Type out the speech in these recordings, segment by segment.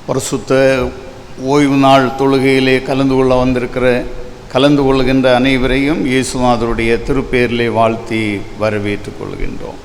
பரிசுத்த ஓய்வு நாள் தொழுகையிலே கலந்து கொள்கின்ற அனைவரையும் இயேசுநாதருடைய திருப்பேரிலே வாழ்த்தி வரவேற்றுக் கொள்கின்றோம்.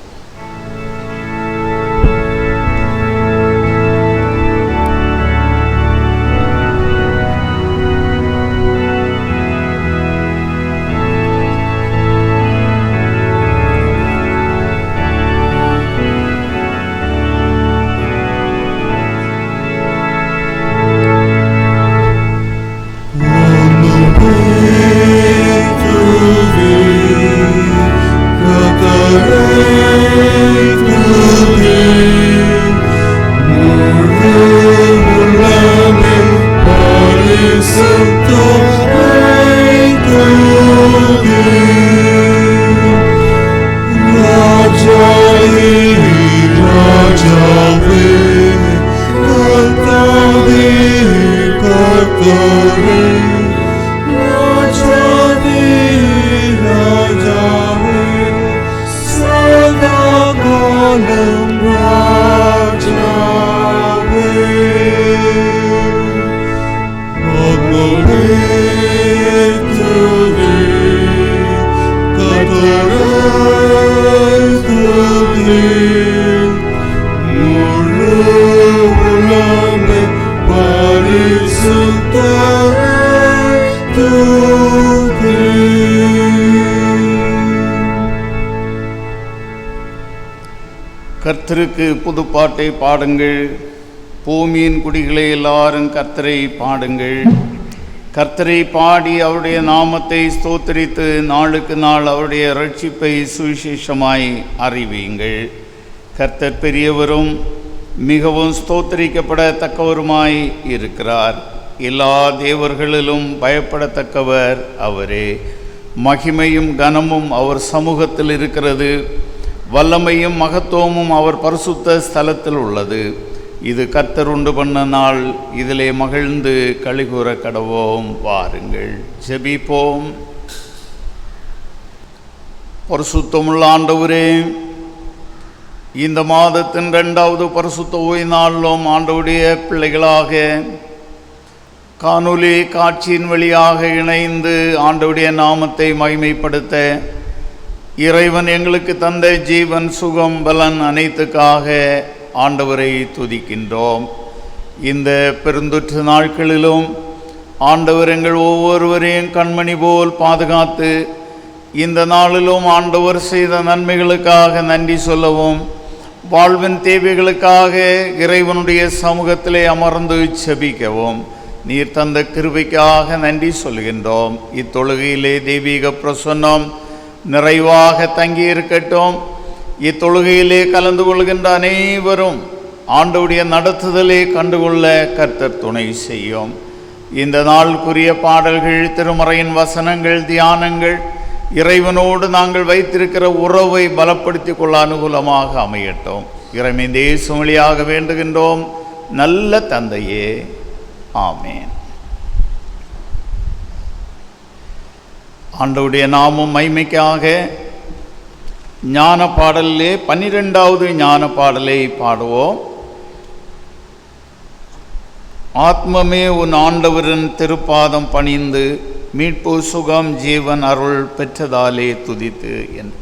கர்த்தருக்கு புதுப்பாட்டை பாடுங்கள், பூமியின் குடிகளை எல்லாரும் கர்த்தரை பாடுங்கள். கர்த்தரை பாடி அவருடைய நாமத்தை ஸ்தோத்திரித்து நாளுக்கு நாள் அவருடைய இரட்சிப்பை சுவிசேஷமாய் அறிவியுங்கள். கர்த்தர் பெரியவரும் மிகவும் ஸ்தோத்திரிக்கப்படத்தக்கவருமாய் இருக்கிறார். எல்லா தேவர்களிலும் பயப்படத்தக்கவர் அவரே. மகிமையும் கனமும் அவர் சமூகத்தில் இருக்கிறது. வல்லமையும் மகத்துவமும் அவர் பரிசுத்த ஸ்தலத்தில் உள்ளது. இது கர்த்தர் உண்டு பண்ண நாள், இதிலே மகிழ்ந்து களிகூற கடவோம். வாருங்கள் ஜெபிப்போம். பரிசுத்தமுள்ள ஆண்டவரே, இந்த மாதத்தின் 2வது பரிசுத்த ஓய்வு நாளிலும் ஆண்டவருடைய பிள்ளைகளாக காணொலி காட்சியின் வழியாக இணைந்து ஆண்டவருடைய நாமத்தை மகிமைப்படுத்த இறைவன் எங்களுக்கு தந்த ஜீவன், சுகம், பலன் அனைத்துக்காக ஆண்டவரை துதிக்கின்றோம். இந்த பெருந்தொற்று நாட்களிலும் ஆண்டவர் எங்கள் ஒவ்வொருவரையும் கண்மணி போல் பாதுகாத்து இந்த நாளிலும் ஆண்டவர் செய்த நன்மைகளுக்காக நன்றி சொல்லவும், வாழ்வின் தேவைகளுக்காக இறைவனுடைய சமூகத்திலே அமர்ந்து செபிக்கவும் நீர் தந்த கிருபைக்காக நன்றி சொல்கின்றோம். இத்தொழுகையிலே தெய்வீக பிரசன்னம் நிறைவாக தங்கியிருக்கட்டும். இத்தொழுகையிலே கலந்து கொள்கின்ற அனைவரும் ஆண்டவருடைய நடத்துதலை கண்டுகொள்ள கர்த்தர் துணை செய்யும். இந்த நாளுக்குரிய பாடல்கள், திருமறையின் வசனங்கள், தியானங்கள் இறைவனோடு நாங்கள் வைத்திருக்கிற உறவை பலப்படுத்திக் கொள்ள அனுகூலமாக அமையட்டும். இறைவன் தேச வழியாக வேண்டுகின்றோம் நல்ல தந்தையே, ஆமேன். ஆண்டவருடைய நாமம் மைமைக்காக ஞான பாடலிலே 12வது ஞான பாடலை பாடுவோம். ஆத்மமே உன் ஆண்டவரின் திருப்பாதம் பணிந்து மீட்பு, சுகம், ஜீவன், அருள் பெற்றதாலே துதித்து என்று.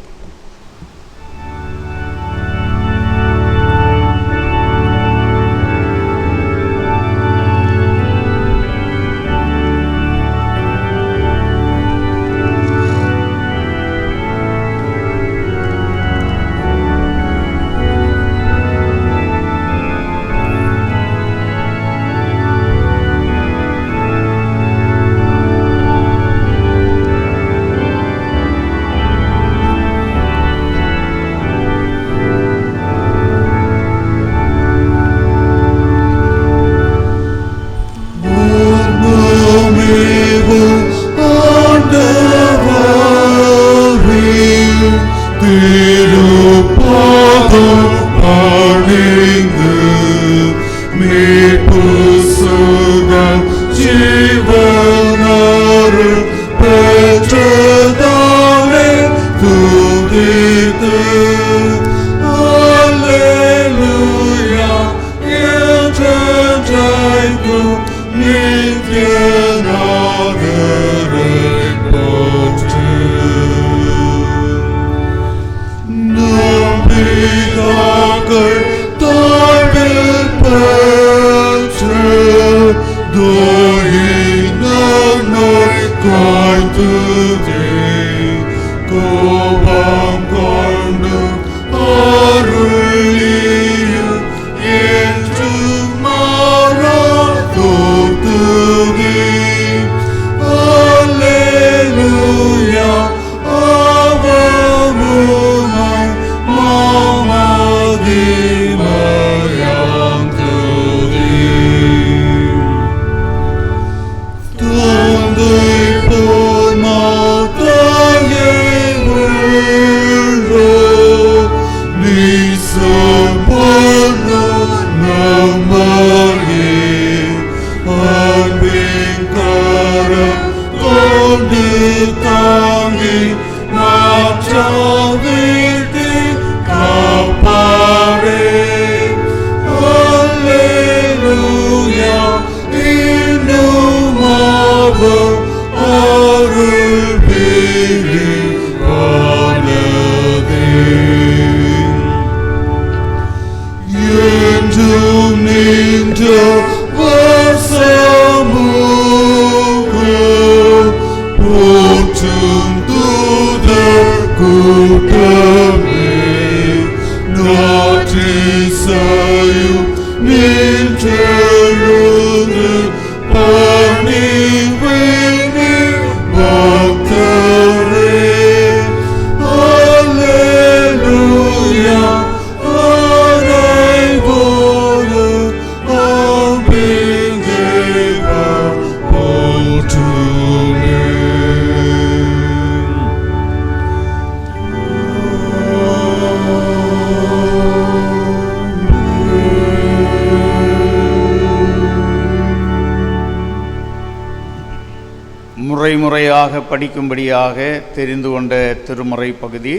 முறையாக படிக்கும்படியாக தெரிந்து கொண்ட திருமறை பகுதி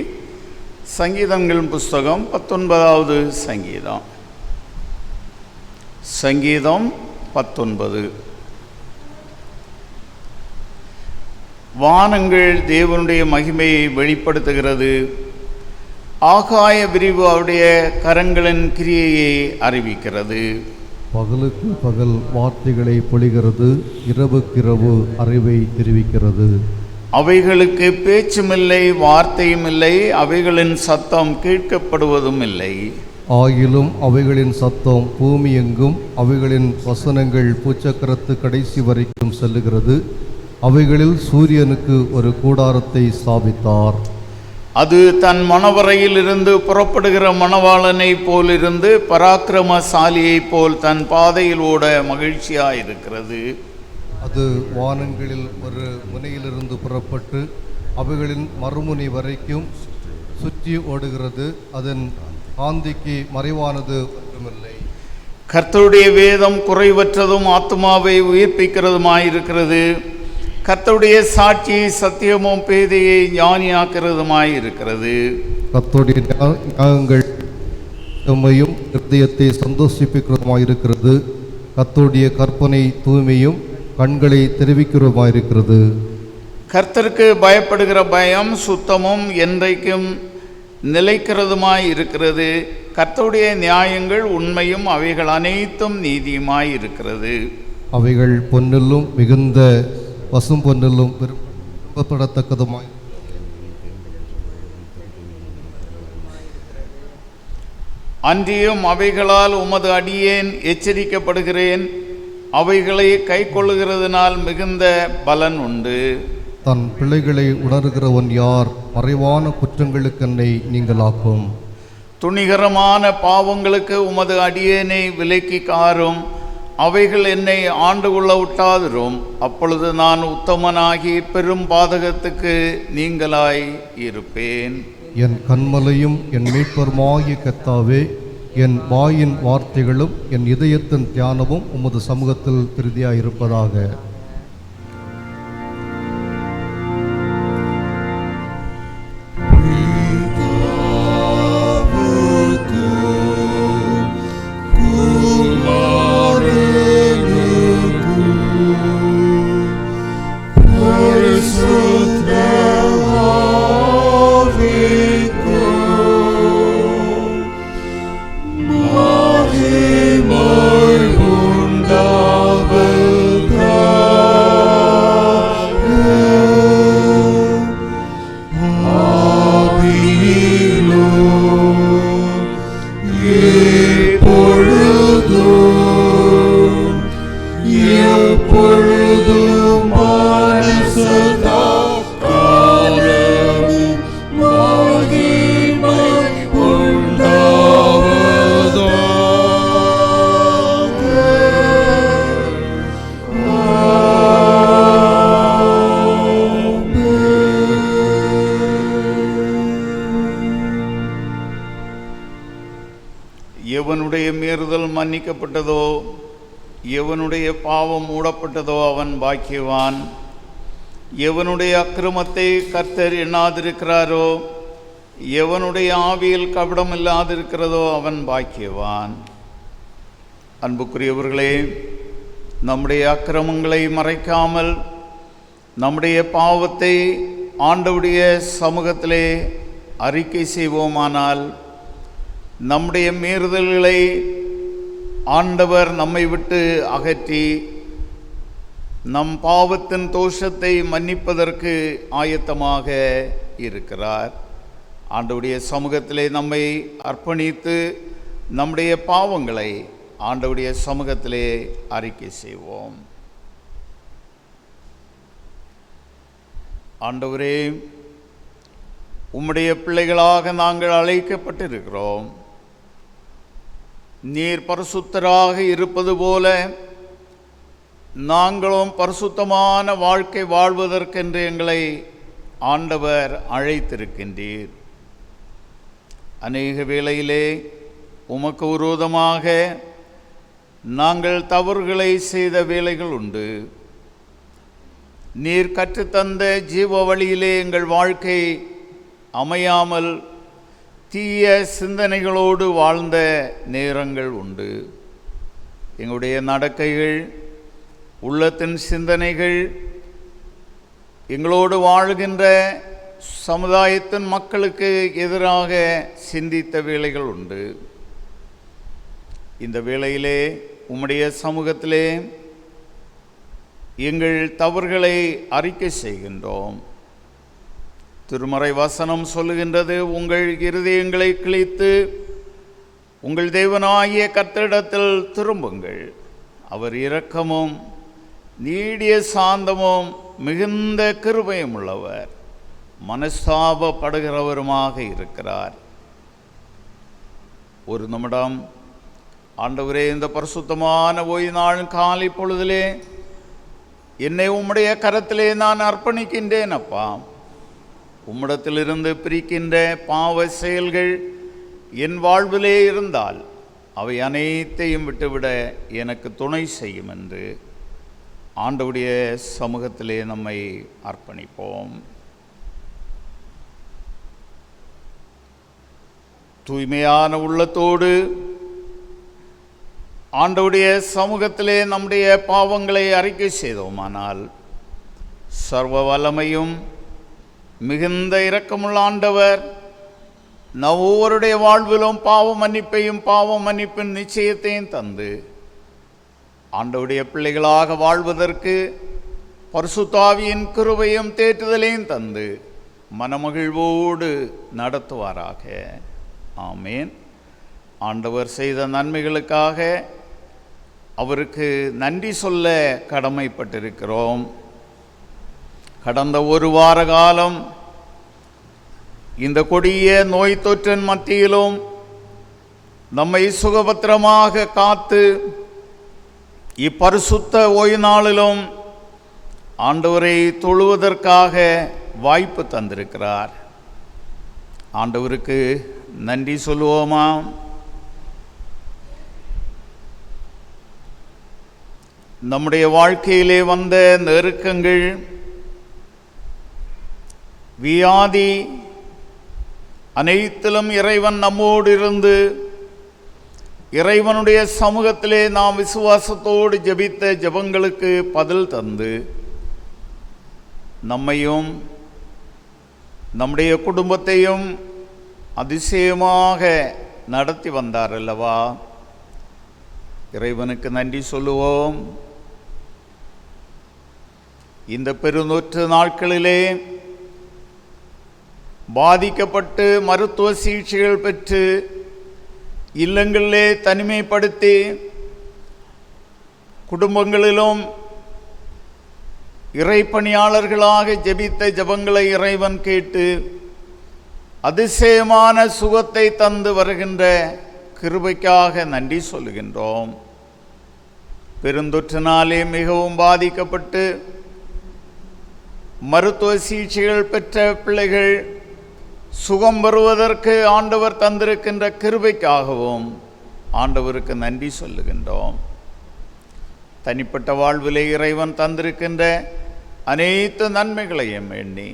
சங்கீதங்கள் புஸ்தகம் 19வது சங்கீதம். சங்கீதம் 19. வானங்கள் தேவனுடைய மகிமையை வெளிப்படுத்துகிறது, ஆகாய விரிவு அவருடைய கரங்களின் கிரியையை அறிவிக்கிறது. பகலுக்கு பகல் வார்த்தைகளை பொழிகிறது, இரவுக்கிரவு அறிவை தெரிவிக்கிறது. அவைகளுக்கு பேச்சுமில்லை, வார்த்தையும் இல்லை, அவைகளின் சத்தம் கேட்கப்படுவதும் இல்லை. ஆயிலும் அவைகளின் சத்தம் பூமி எங்கும், அவைகளின் வசனங்கள் பூச்சக்கரத்து கடைசி வரைக்கும் செல்லுகிறது. அவைகளில் சூரியனுக்கு ஒரு கூடாரத்தை ஸ்தாபித்தார். அது தன் மணவரையில் இருந்து புறப்படுகிற மணவாளனை போலிருந்து பராக்கிரமசாலியை போல் தன் பாதையில் ஓட மகிழ்ச்சியாயிருக்கிறது. அது வானங்களில் ஒரு முனையிலிருந்து புறப்பட்டு அவைகளின் மறுமுனை வரைக்கும் சுற்றி ஓடுகிறது. அதன் காந்திக்கு மறைவானது ஒன்றுமில்லை. கர்த்தருடைய வேதம் குறைவற்றதும் ஆத்மாவை உயிர்ப்பிக்கிறதுமாயிருக்கிறது. கர்த்தருடைய சாட்சி சத்தியமும் பேதையை ஞானியாக்கிறதுமாயிருக்கிறது. கர்த்தருடைய ஞானங்கள் செம்மையும் இருதயத்தை சந்தோஷிப்பிக்கிறதுமாயிருக்கிறது. கர்த்தருடைய கற்பனை தூய்மையும் கண்களை தெரிவிக்கிறதுமாயிருக்கிறது. கர்த்தருக்கு பயப்படுகிற பயம் சுத்தமும் என்றைக்கும் நிலைக்கிறதுமாயிருக்கிறது. கர்த்தருடைய நியாயங்கள் உண்மையும் அவைகள் அனைத்தும் நீதியுமாயிருக்கிறது. அவைகள் பொன்னிலும் மிகுந்த பசும் பொன்னிலும் விரும்பப்படத்தக்கதுமாய் அன்றியும் அவைகளால் உமது அடியேன் எச்சரிக்கப்படுகிறேன். அவைகளை கை கொள்ளுகிறதுனால் மிகுந்த பலன் உண்டு. தன் பிள்ளைகளை உணர்கிறவன் யார்? மறைவான குற்றங்களுக்கு என்னை நீங்களாக்கும். துணிகரமான பாவங்களுக்கு உமது அடியேனை விலக்கி காரும். அவைகள் என்னை ஆண்டு கொள்ள விட்டாதிரும். அப்பொழுது நான் உத்தமனாகி பெரும் பாதகத்துக்கு நீங்களாய் இருப்பேன். என் கண்மலையும் என் மீட்பருமாகிய கர்த்தாவே, என் வாயின் வார்த்தைகளும் என் இதயத்தின் தியானமும் உமது சமூகத்தில் திருதியாயிருப்பதாக. எவனுடைய மீறுதல் மன்னிக்கப்பட்டதோ, எவனுடைய பாவம் மூடப்பட்டதோ அவன் பாக்கியவான். எவனுடைய அக்கிரமத்தை கர்த்தர் எண்ணாதிருக்கிறாரோ, எவனுடைய ஆவியில் கபடம் இல்லாதிருக்கிறதோ அவன் பாக்கியவான். அன்புக்குரியவர்களே, நம்முடைய அக்கிரமங்களை மறைக்காமல் நம்முடைய பாவத்தை ஆண்டவருடைய சமூகத்திலே அறிக்கை செய்வோமானால் நம்முடைய மீறுதல்களை ஆண்டவர் நம்மை விட்டு அகற்றி நம் பாவத்தின் தோஷத்தை மன்னிப்பதற்கு ஆயத்தமாக இருக்கிறார். ஆண்டவருடைய சமூகத்திலே நம்மை அர்ப்பணித்து நம்முடைய பாவங்களை ஆண்டவருடைய சமூகத்திலே அறிக்கை செய்வோம். ஆண்டவரே, உம்முடைய பிள்ளைகளாக நாங்கள் அழைக்கப்பட்டிருக்கிறோம். நீர் பரிசுத்தராக இருப்பது போல நாங்களும் பரிசுத்தமான வாழ்க்கை வாழ்வதற்கென்று எங்களை ஆண்டவர் அழைத்திருக்கின்றீர். அநேக வேளையிலே உமக்கு விரோதமாக நாங்கள் தவறுகளை செய்த வேளைகள் உண்டு. நீர் கற்றுத்தந்த ஜீவ வழியிலே எங்கள் வாழ்க்கை அமையாமல் தீய சிந்தனைகளோடு வாழ்ந்த நேரங்கள் உண்டு. எங்களுடைய நடக்கைகள், உள்ளத்தின் சிந்தனைகள், எங்களோடு வாழ்கின்ற சமுதாயத்தின் மக்களுக்கு எதிராக சிந்தித்த வேளைகள் உண்டு. இந்த வேளையிலே உம்முடைய சமூகத்திலே எங்கள் தவறுகளை அறிக்கை செய்கின்றோம். திருமறை வசனம் சொல்லுகின்றது, உங்கள் இருதயங்களை கிழித்து உங்கள் தேவனாகிய கர்த்தரிடத்தில் திரும்புங்கள், அவர் இரக்கமும் நீடிய சாந்தமும் மிகுந்த கிருபையும் உள்ளவர், மனஸ்தாபப்படுகிறவருமாக இருக்கிறார். ஒரு நிமிடம் ஆண்டவரே, இந்த பரிசுத்தமான ஓய்வு நாள் காலை பொழுதிலே என்னை உம்முடைய கரத்திலே நான் அர்ப்பணிக்கின்றேன். அப்பா, உம்மிடத்திலிருந்து பிரிக்கின்ற பாவ செயல்கள் என் வாழ்விலே இருந்தால் அவை அனைத்தையும் விட்டுவிட எனக்கு துணை செய்யும் என்று ஆண்டவருடைய சமூகத்திலே நம்மை அர்ப்பணிப்போம். தூய்மையான உள்ளத்தோடு ஆண்டவருடைய சமூகத்திலே நம்முடைய பாவங்களை அறிக்கை செய்தோமானால் சர்வ வல்லமையும் மிகுந்த இரக்கமுள்ள ஆண்டவர் நம் ஒவ்வொருடைய வாழ்விலும் பாவ மன்னிப்பையும் பாவ மன்னிப்பின் நிச்சயத்தையும் தந்து ஆண்டவருடைய பிள்ளைகளாக வாழ்வதற்கு பரிசுத்த ஆவியின் கிருபையும் தேற்றுதலையும் தந்து மனமகிழ்வோடு நடத்துவாராக. ஆமேன். ஆண்டவர் செய்த நன்மைகளுக்காக அவருக்கு நன்றி சொல்ல கடமைப்பட்டிருக்கிறோம். கடந்த ஒரு வார காலம் இந்த கொடிய நோய் தொற்றின் மத்தியிலும் நம்மை சுகபத்திரமாக காத்து இப்பரிசுத்த ஓய்வு நாளிலும் ஆண்டவரை தொழுவதற்காக வாய்ப்பு தந்திருக்கிறார். ஆண்டவருக்கு நன்றி சொல்லுவோமா? நம்முடைய வாழ்க்கையிலே வந்த நெருக்கங்கள், வியாதி அனைத்திலும் இறைவன் நம்மோடு இருந்து இறைவனுடைய சமூகத்திலே நாம் விசுவாசத்தோடு ஜெபித்த ஜெபங்களுக்கு பதில் தந்து நம்மையும் நம்முடைய குடும்பத்தையும் அதிசயமாக நடத்தி வந்தார் அல்லவா? இறைவனுக்கு நன்றி சொல்லுவோம். இந்த பெருநொற்று நாட்களிலே பாதிக்கப்பட்டு மருத்துவ சிகிச்சைகள் பெற்று இல்லங்களிலே தனிமைப்படுத்தி குடும்பங்களிலும் இறைப்பணியாளர்களாக ஜெபித்த ஜெபங்களை இறைவன் கேட்டு அதிசயமான சுகத்தை தந்து வருகின்ற கிருபைக்காக நன்றி சொல்லுகின்றோம். பெருந்தொற்றினாலே மிகவும் பாதிக்கப்பட்டு மருத்துவ சிகிச்சைகள் பெற்ற பிள்ளைகள் சுகம் வருவதற்கு ஆண்டவர் தந்திருக்கின்ற கிருபைக்காகவும் ஆண்டவருக்கு நன்றி சொல்லுகின்றோம். தனிப்பட்ட வாழ்விலே இறைவன் தந்திருக்கின்ற அனைத்து நன்மைகளையும் எண்ணி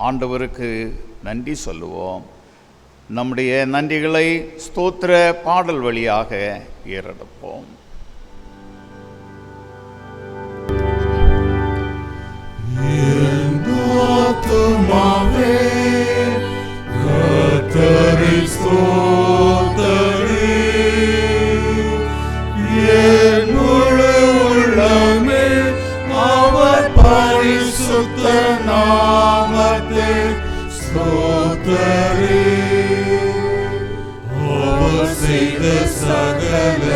ஆண்டவருக்கு நன்றி சொல்லுவோம். நம்முடைய நன்றிகளை ஸ்தோத்திர பாடல் வழியாக ஏறெடுப்போம். என் நாமத்தை ஸ்தோத்தரி. அவர் செய்த சகல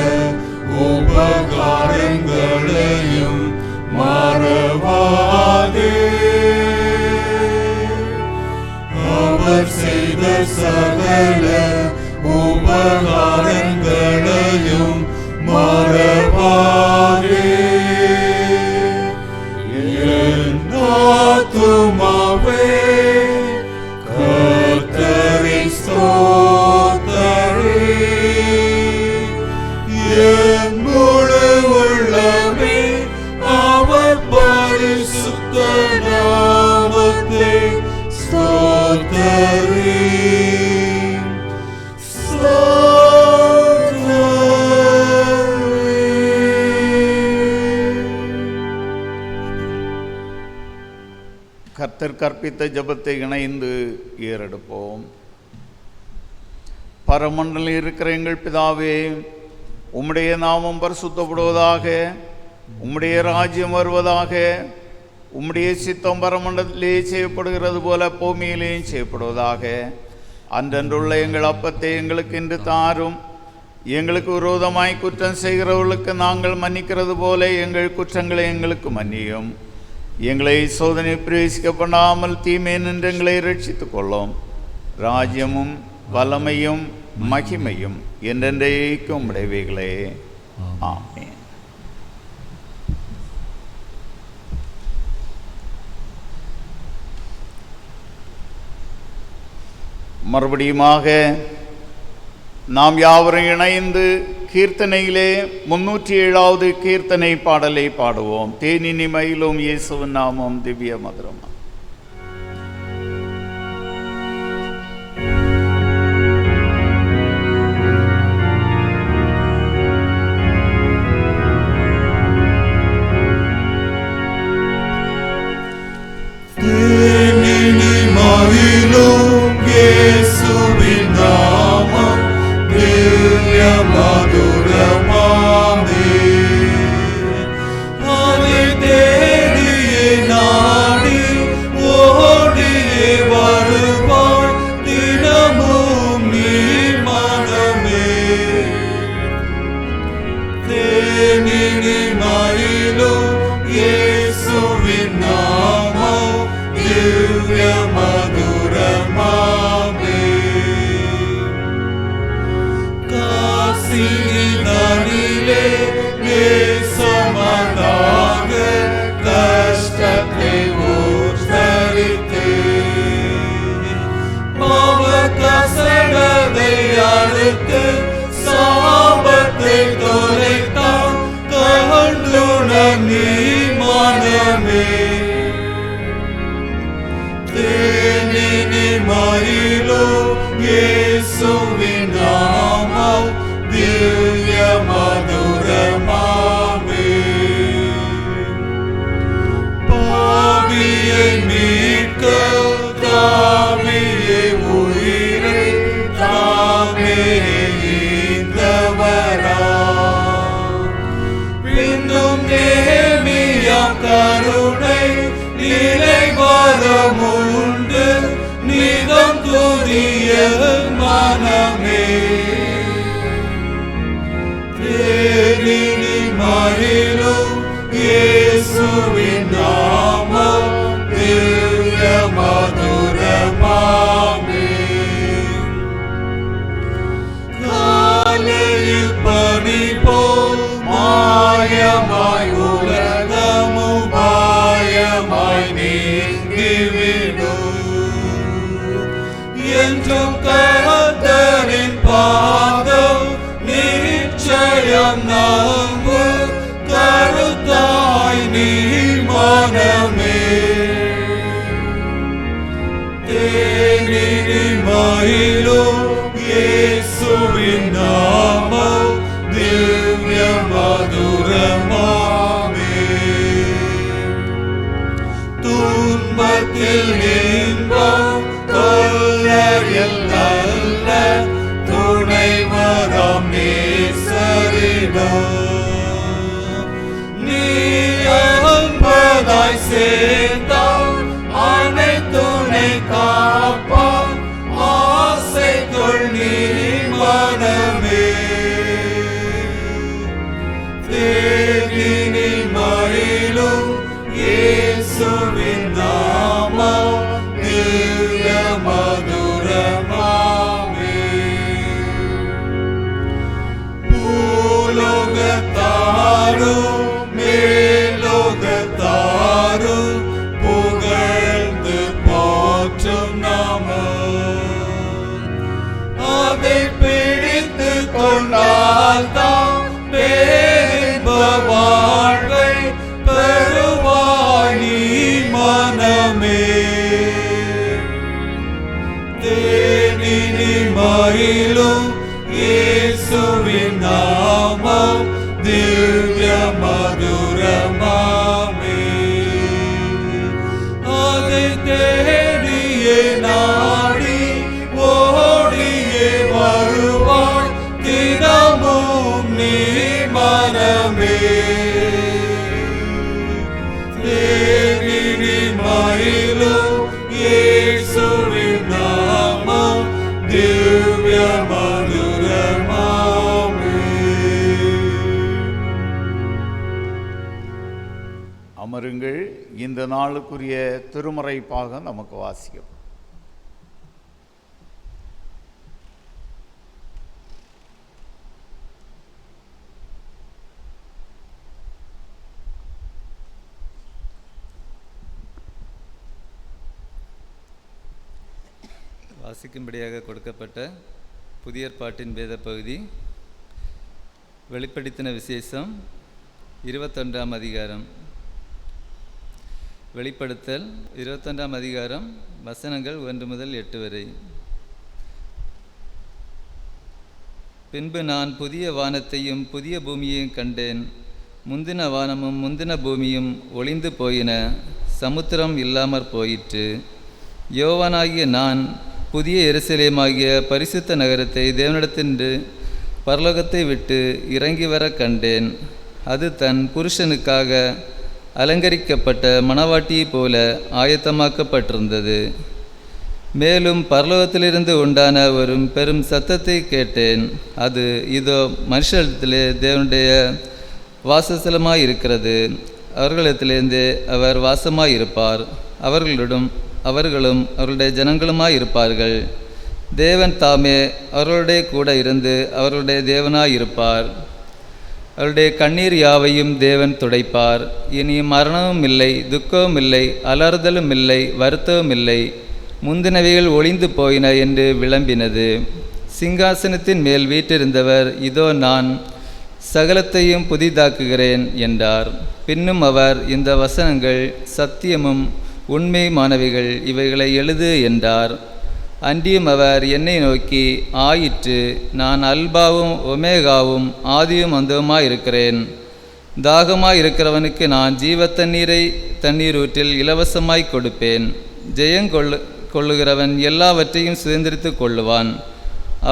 உபகாரங்களையும் மறவாதே. அவர் செய்த சகல உபகாரங்களையும் மறவாதே. என் ஆத்துமாவே கர்த்தரை ஸ்தோத்தரி. என் முழு உள்ளமே அவர் பரிசுத்த நாமத்தை ஸ்தோத்தரி. கர்த்தர் கற்பித்த ஜெபத்தை இணைந்து ஏறெடுப்போம். பரமண்டலில் இருக்கிற எங்கள் பிதாவே, உம்முடைய நாமம் பரிசுத்தப்படுவதாக, உம்முடைய ராஜ்யம் வருவதாக, உம்முடைய சித்தம் பரமண்டலத்திலே செய்யப்படுகிறது போல பூமியிலேயும் செய்யப்படுவதாக. அன்றன்றுள்ள எங்கள் அப்பத்தை எங்களுக்கு இன்று தாரும். எங்களுக்கு விரோதமாய் குற்றம் செய்கிறவர்களுக்கு நாங்கள் மன்னிக்கிறது போல எங்கள் குற்றங்களை எங்களுக்கு மன்னியும். எங்களை சோதனை பிரவேசிக்க பண்ணாமல் தீமை நின்று எங்களை ரட்சித்துக் கொள்ளும். ராஜ்யமும் வல்லமையும் மகிமையும் என்றென்றைக்கும் உடையவைகளே. ஆமென். மறுபடியுமாக நாம் யாவரும் இணைந்து கீர்த்தனையிலே 307வது கீர்த்தனை பாடலை பாடுவோம். தேனினி மயிலும் இயேசுவின் நாமம் திவ்ய மதுரம். தேனினி மயிலும் இயேசுவின் நாமம் திவ்ய மதுரமாமே. அதை தேடியே நாடி ஓடியே வருவாள் தினமும் நீ மனமே. தேனினி மயிலும் இயேசுவின் நாமம் திவ்ய மதுரமாமே. காசினிலே நேசமனாக கஷ்டத்தை ஊற்றறித்தே. பாவ கசடதை அறுத்து சாபத்தை தொலைத்தான் கண்டுணர் நீ மனமே. தேனினி மயிலும் இயேசுவின் நாமம் திவ்ய மதுரமாமே. பாவியை மீட்க தாவியை உயிரை தாமே ஈந்தவரா. பின்னும் நேமியாம் கருணை நிலை வரமுண்டு நிதம் துதிய மனமே. தேனினி மயிலும் இயேசுவின் நாமம் திவ்ய மதுரமாமே. காலையில் பனி போல் மாயமாய் உலகமும் மாயமாய் நீங்கிவிடும். என்றும் கர்த்தரின் பாதம் நிச்சயம் நம்பு கருத்தாய் நீ மனமே. தேனினி மயிலும் இயேசுவின் நாமம் திவ்ய மதுரமாமே. துன்பத்தில் இன்பம் கொள்ளையில் நல்ல துணைவரம் நேசரிடம். நீ அன்பதாய் சேர்ந்தால் எல்லாயிலும் இயேசுவின் நாமம் திவ்ய மதுரமாமே. அதை தேடியே நாடி ஓடியே வருவாள் தினமும் நீ மனமே. தேனின் மயிலும் இயேசுவின் நாமம் திவ்ய மதுரமாமே. அமருங்கள். இந்த நாளுக்குரிய திருமறை பாகம் நமக்கு வாசிக்கும். வாசிக்கும்படியாக கொடுக்கப்பட்ட புதிய ஏற்பாட்டின் வேத பகுதி வெளிப்படுத்தின விசேஷம் 21ஆம் அதிகாரம். வெளிப்படுத்தல் 21ஆம் அதிகாரம் வசனங்கள் 1 முதல் 8 வரை. பின்பு நான் புதிய வானத்தையும் புதிய பூமியையும் கண்டேன். முந்தின வானமும் முந்தின பூமியும் ஒளிந்து போயின, சமுத்திரம் இல்லாமற் போயிற்று. யோவானாகிய நான் புதிய எருசலேமாகிய பரிசுத்த நகரத்தை தேவனிடத்தின்று பரலோகத்தை விட்டு இறங்கி வர கண்டேன். அது தன் புருஷனுக்காக அலங்கரிக்கப்பட்ட மணவாட்டியைப் போல ஆயத்தமாக்கப்பட்டிருந்தது. மேலும் பரலோகத்திலிருந்து உண்டான ஒரு பெரும் சத்தத்தை கேட்டேன். அது இதோ மனுஷத்திலே தேவனுடைய வாசஸ்தலமாயிருக்கிறது. அவர்களிடத்திலிருந்தே அவர் வாசமாயிருப்பார். அவர்களும் அவர்களுடைய ஜனங்களுமாயிருப்பார்கள். தேவன் தாமே அவர்களுடைய கூட இருந்து அவர்களுடைய தேவனாயிருப்பார். அவருடைய கண்ணீர் யாவையும் தேவன் துடைப்பார். இனி மரணமும் இல்லை, துக்கமும் இல்லை, அலறுதலும் இல்லை, வருத்தமும் இல்லை. முந்தினவைகள் ஒளிந்து போயின என்று விளம்பினது. சிங்காசனத்தின் மேல் வீற்றிருந்தவர், இதோ நான் சகலத்தையும் புதிதாக்குகிறேன் என்றார். பின்னும் அவர், இந்த வசனங்கள் சத்தியமும் உண்மையுமானவைகள், இவைகளை எழுது என்றார். அன்றியும் அவர் என்னை நோக்கி, ஆயிற்று, நான் அல்பாவும் ஒமேகாவும் ஆதியும் அந்தவுமாயிருக்கிறேன். தாகமாயிருக்கிறவனுக்கு நான் தண்ணீர் ஊற்றில் இலவசமாய் கொடுப்பேன். கொள்ளுகிறவன் எல்லாவற்றையும் சுதந்திரித்து கொள்ளுவான்.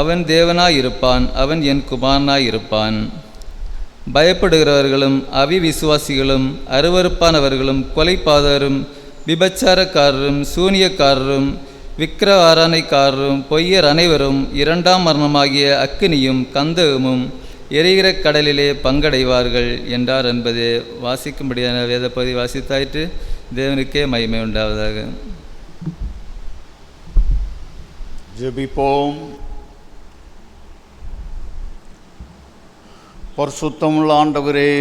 அவன் தேவனாயிருப்பான், அவன் என் குமாரனாயிருப்பான். பயப்படுகிறவர்களும் அவிவிசுவாசிகளும் அருவருப்பானவர்களும் கொலைபாதகரும் விபச்சாரக்காரரும் சூனியக்காரரும் விக்கிரவாராணைக்காரரும் பொய்யர் அனைவரும் 2ஆம் மரணமாகிய அக்கினியும் கந்தகமும் எரிகிற கடலிலே பங்கடைவார்கள் என்றார் என்பதே வாசிக்கும்படியான வேத பகுதி வாசித்தாயிற்று. தேவனுக்கே மகிமை உண்டாவதாக. ஜெபிப்போம். பரிசுத்தமுள்ள ஆண்டவரே,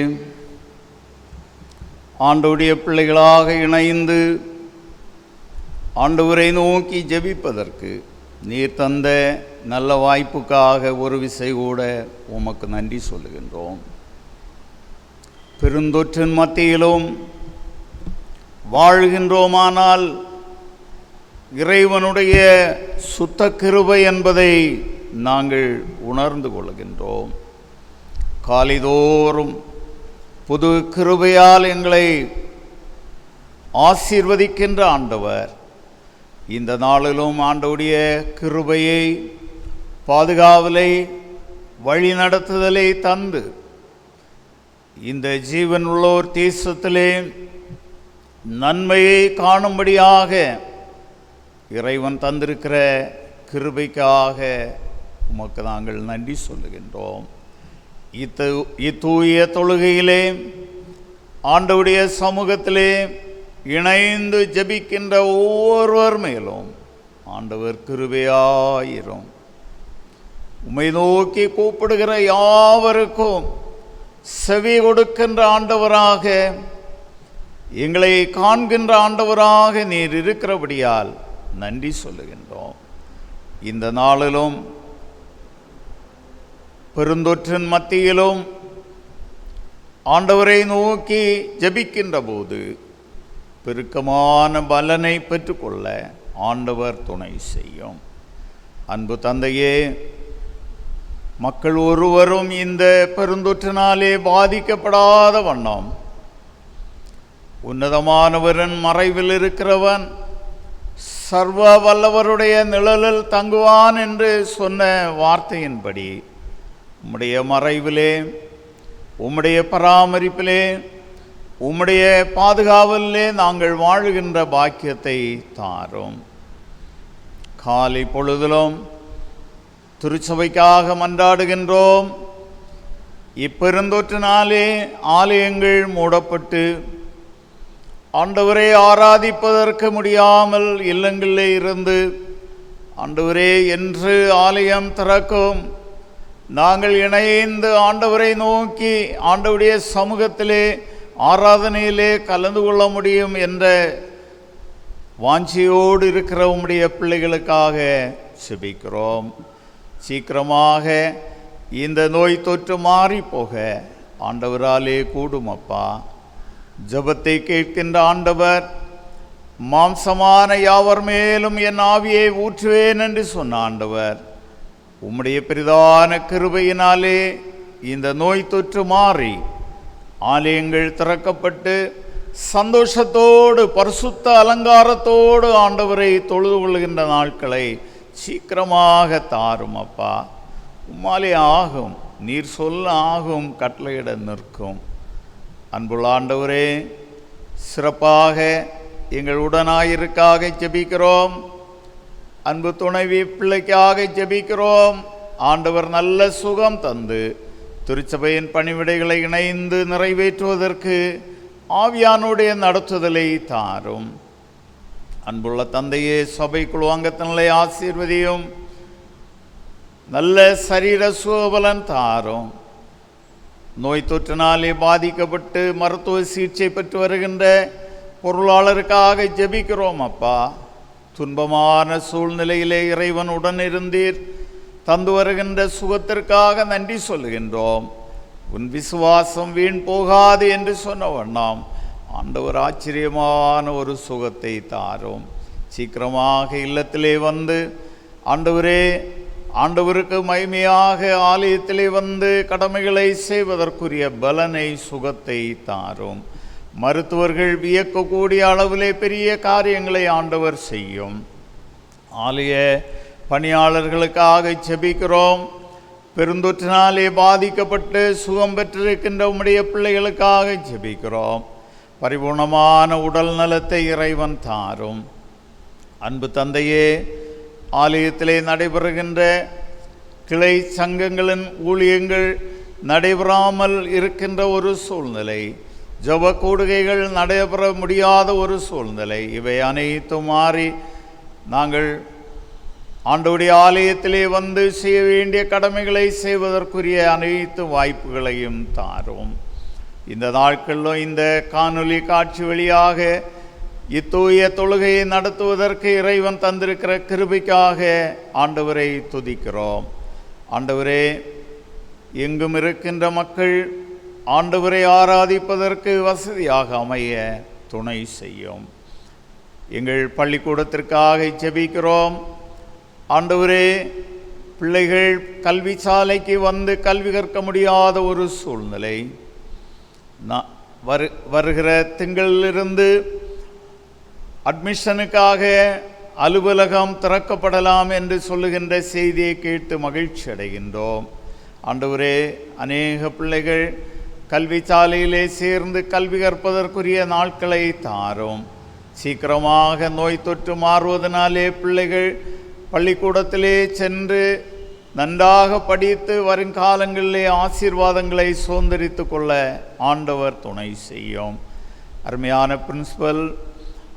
ஆண்டவருடைய பிள்ளைகளாக இணைந்து ஆண்டவரை நோக்கி ஜெபிப்பதற்கு நீர் தந்த நல்ல வாய்ப்புக்காக ஒரு விசை கூட உமக்கு நன்றி சொல்லுகின்றோம். பெருந்தொற்றின் மத்தியிலும் வாழ்கின்றோமானால் இறைவனுடைய சுத்த கிருபை என்பதை நாங்கள் உணர்ந்து கொள்கின்றோம். காலைதோறும் புது கிருபையால் எங்களை ஆசீர்வதிக்கின்ற ஆண்டவர், இந்த நாளிலும் ஆண்டவருடைய கிருபையை, பாதுகாவலை, வழி நடத்துதலை தந்து இந்த ஜீவன் உள்ளோர் தேசத்திலே நன்மையை காணும்படியாக இறைவன் தந்திருக்கிற கிருபைக்காக உமக்கு நாங்கள் நன்றி சொல்லுகின்றோம். இத்தூய தொழுகையிலே ஆண்டவருடைய சமூகத்திலே இணைந்து ஜெபிக்கின்ற ஒவ்வொருவர் மேலும் ஆண்டவர் கிருபையாயிரும். உம்மை நோக்கி கூப்பிடுகிற யாவருக்கும் செவி கொடுக்கின்ற ஆண்டவராக, எங்களை காண்கின்ற ஆண்டவராக நீர் இருக்கிறபடியால் நன்றி சொல்லுகின்றோம். இந்த நாளிலும் பெருந்தொற்றின் மத்தியிலும் ஆண்டவரை நோக்கி ஜெபிக்கின்ற போது பெருக்கமான பலனை பெற்றுக்கொள்ள ஆண்டவர் துணை செய்யும். அன்பு தந்தையே, மக்கள் ஒருவரும் இந்த பெருந்தொற்றினாலே பாதிக்கப்படாத வண்ணம் உன்னதமானவரின் மறைவில் இருக்கிறவன் சர்வ வல்லவருடைய நிழலில் தங்குவான் என்று சொன்ன வார்த்தையின்படி உம்முடைய மறைவிலே, உம்முடைய பராமரிப்பிலே, உம்முடைய பாதுகாவலிலே நாங்கள் வாழுகின்ற பாக்கியத்தை தாரும். காலை பொழுதிலும் திருச்சபைக்காக மன்றாடுகின்றோம். இப்பெருந்தொற்றினாலே ஆலயங்கள் மூடப்பட்டு ஆண்டவரை ஆராதிப்பதற்கு முடியாமல் இல்லங்களிலே இருந்து ஆண்டவரே என்று ஆலயம் திறக்கும், நாங்கள் இணைந்து ஆண்டவரை நோக்கி ஆண்டவருடைய சமூகத்திலே ஆராதனையிலே கலந்து கொள்ள முடியும் என்ற வாஞ்சியோடு இருக்கிற உம்முடைய பிள்ளைகளுக்காக செபிக்கிறோம். சீக்கிரமாக இந்த நோய் தொற்று மாறி போக ஆண்டவராலே கூடும் அப்பா. ஜெபத்தை கேட்கின்ற ஆண்டவர், மாம்சமான யாவர் மேலும் என் ஆவியை ஊற்றுவேன் என்று சொன்ன ஆண்டவர், உம்முடைய பெரிதான கிருபையினாலே இந்த நோய் தொற்று மாறி ஆலயங்கள் திறக்கப்பட்டு சந்தோஷத்தோடு பரிசுத்த அலங்காரத்தோடு ஆண்டவரை தொழுது கொள்கின்ற நாட்களை சீக்கிரமாக தாரும் அப்பா. உம்மாலே ஆகும், நீர் சொல்ல ஆகும், கட்டளையிட நிற்கும். அன்புள்ள ஆண்டவரே, சிறப்பாக எங்கள் உடனாயிருக்காக ஜெபிக்கிறோம். அன்பு துணைவி பிள்ளைக்காக ஜெபிக்கிறோம். ஆண்டவர் நல்ல சுகம் தந்து திருச்சபையின் பணிவிடைகளை இணைந்து நிறைவேற்றுவதற்கு ஆவியானுடைய நடத்துதலை தாரும். அன்புள்ள தந்தையே, சபைக்குழு அங்கத்தினரை ஆசீர்வதியும். நல்ல சரீர சுகபலன் தாரும். நோய் தொற்றினாலே பாதிக்கப்பட்டு மருத்துவ சிகிச்சை பெற்று வருகின்ற பொருளாளருக்காக ஜெபிக்கிறோம் அப்பா. துன்பமான சூழ்நிலையிலே இறைவன் உடனிருந்தீர். தந்து வருகின்ற சுகத்திற்காக நன்றி சொல்லுகின்றோம். உன் விசுவாசம் வீண் போகாது என்று சொன்ன வண்ணம் ஆண்டவர் ஆச்சரியமான ஒரு சுகத்தை தாரும். சீக்கிரமாக இல்லத்திலே வந்து ஆண்டவரே, ஆண்டவருக்கு மகிமையாக ஆலயத்திலே வந்து கடமைகளை செய்வதற்குரிய பலனை, சுகத்தை தாரும். மருத்துவர்கள் வியக்கக்கூடிய அளவிலே பெரிய காரியங்களை ஆண்டவர் செய்யும். ஆலய பணியாளர்களுக்காக ஜெபிக்கிறோம். பெருந்தொற்றினாலே பாதிக்கப்பட்டு சுகம் பெற்றிருக்கின்ற உம்முடைய பிள்ளைகளுக்காக ஜெபிக்கிறோம். பரிபூர்ணமான உடல் நலத்தை இறைவன் தாரும். அன்பு தந்தையே, ஆலயத்திலே நடைபெறுகின்ற கிளை சங்கங்களின் ஊழியங்கள் நடைபெறாமல் இருக்கின்ற ஒரு சூழ்நிலை, ஜெப கூடுகைகள் நடைபெற முடியாத ஒரு சூழ்நிலை, இவை அனைத்தும் மாறி நாங்கள் ஆண்டவருடைய ஆலயத்திலே வந்து செய்ய வேண்டிய கடமைகளை செய்வதற்குரிய அனைத்து வாய்ப்புகளையும் தாரும். இந்த நாட்களிலும் இந்த காணொளி காட்சி வழியாக இத்தூய தொழுகையை நடத்துவதற்கு இறைவன் தந்திருக்கிற கிருபைக்காக ஆண்டவரை துதிக்கிறோம். ஆண்டவரே, எங்கும் இருக்கின்ற மக்கள் ஆண்டவரை ஆராதிப்பதற்கு வசதியாக அமைய துணை செய்யும். எங்கள் பள்ளிக்கூடத்திற்காக ஜெபிக்கிறோம். ஆண்டவரே, பிள்ளைகள் கல்வி சாலைக்கு வந்து கல்வி கற்க முடியாத ஒரு சூழ்நிலை, வருகிற திங்களிலிருந்து அட்மிஷனுக்காக அலுவலகம் திறக்கப்படலாம் என்று சொல்லுகின்ற செய்தியை கேட்டு மகிழ்ச்சி அடைகின்றோம். ஆண்டவரே, அநேக பிள்ளைகள் கல்வி சாலையிலே சேர்ந்து கல்வி கற்பதற்குரிய நாட்களை தாரும். சீக்கிரமாக நோய் தொற்று மாறுவதனாலே பிள்ளைகள் பள்ளிக்கூடத்திலே சென்று நன்றாக படித்து வருங்காலங்களிலே ஆசீர்வாதங்களை சுதந்திரித்து கொள்ள ஆண்டவர் துணை செய்யும். அருமையான பிரின்சிபல்,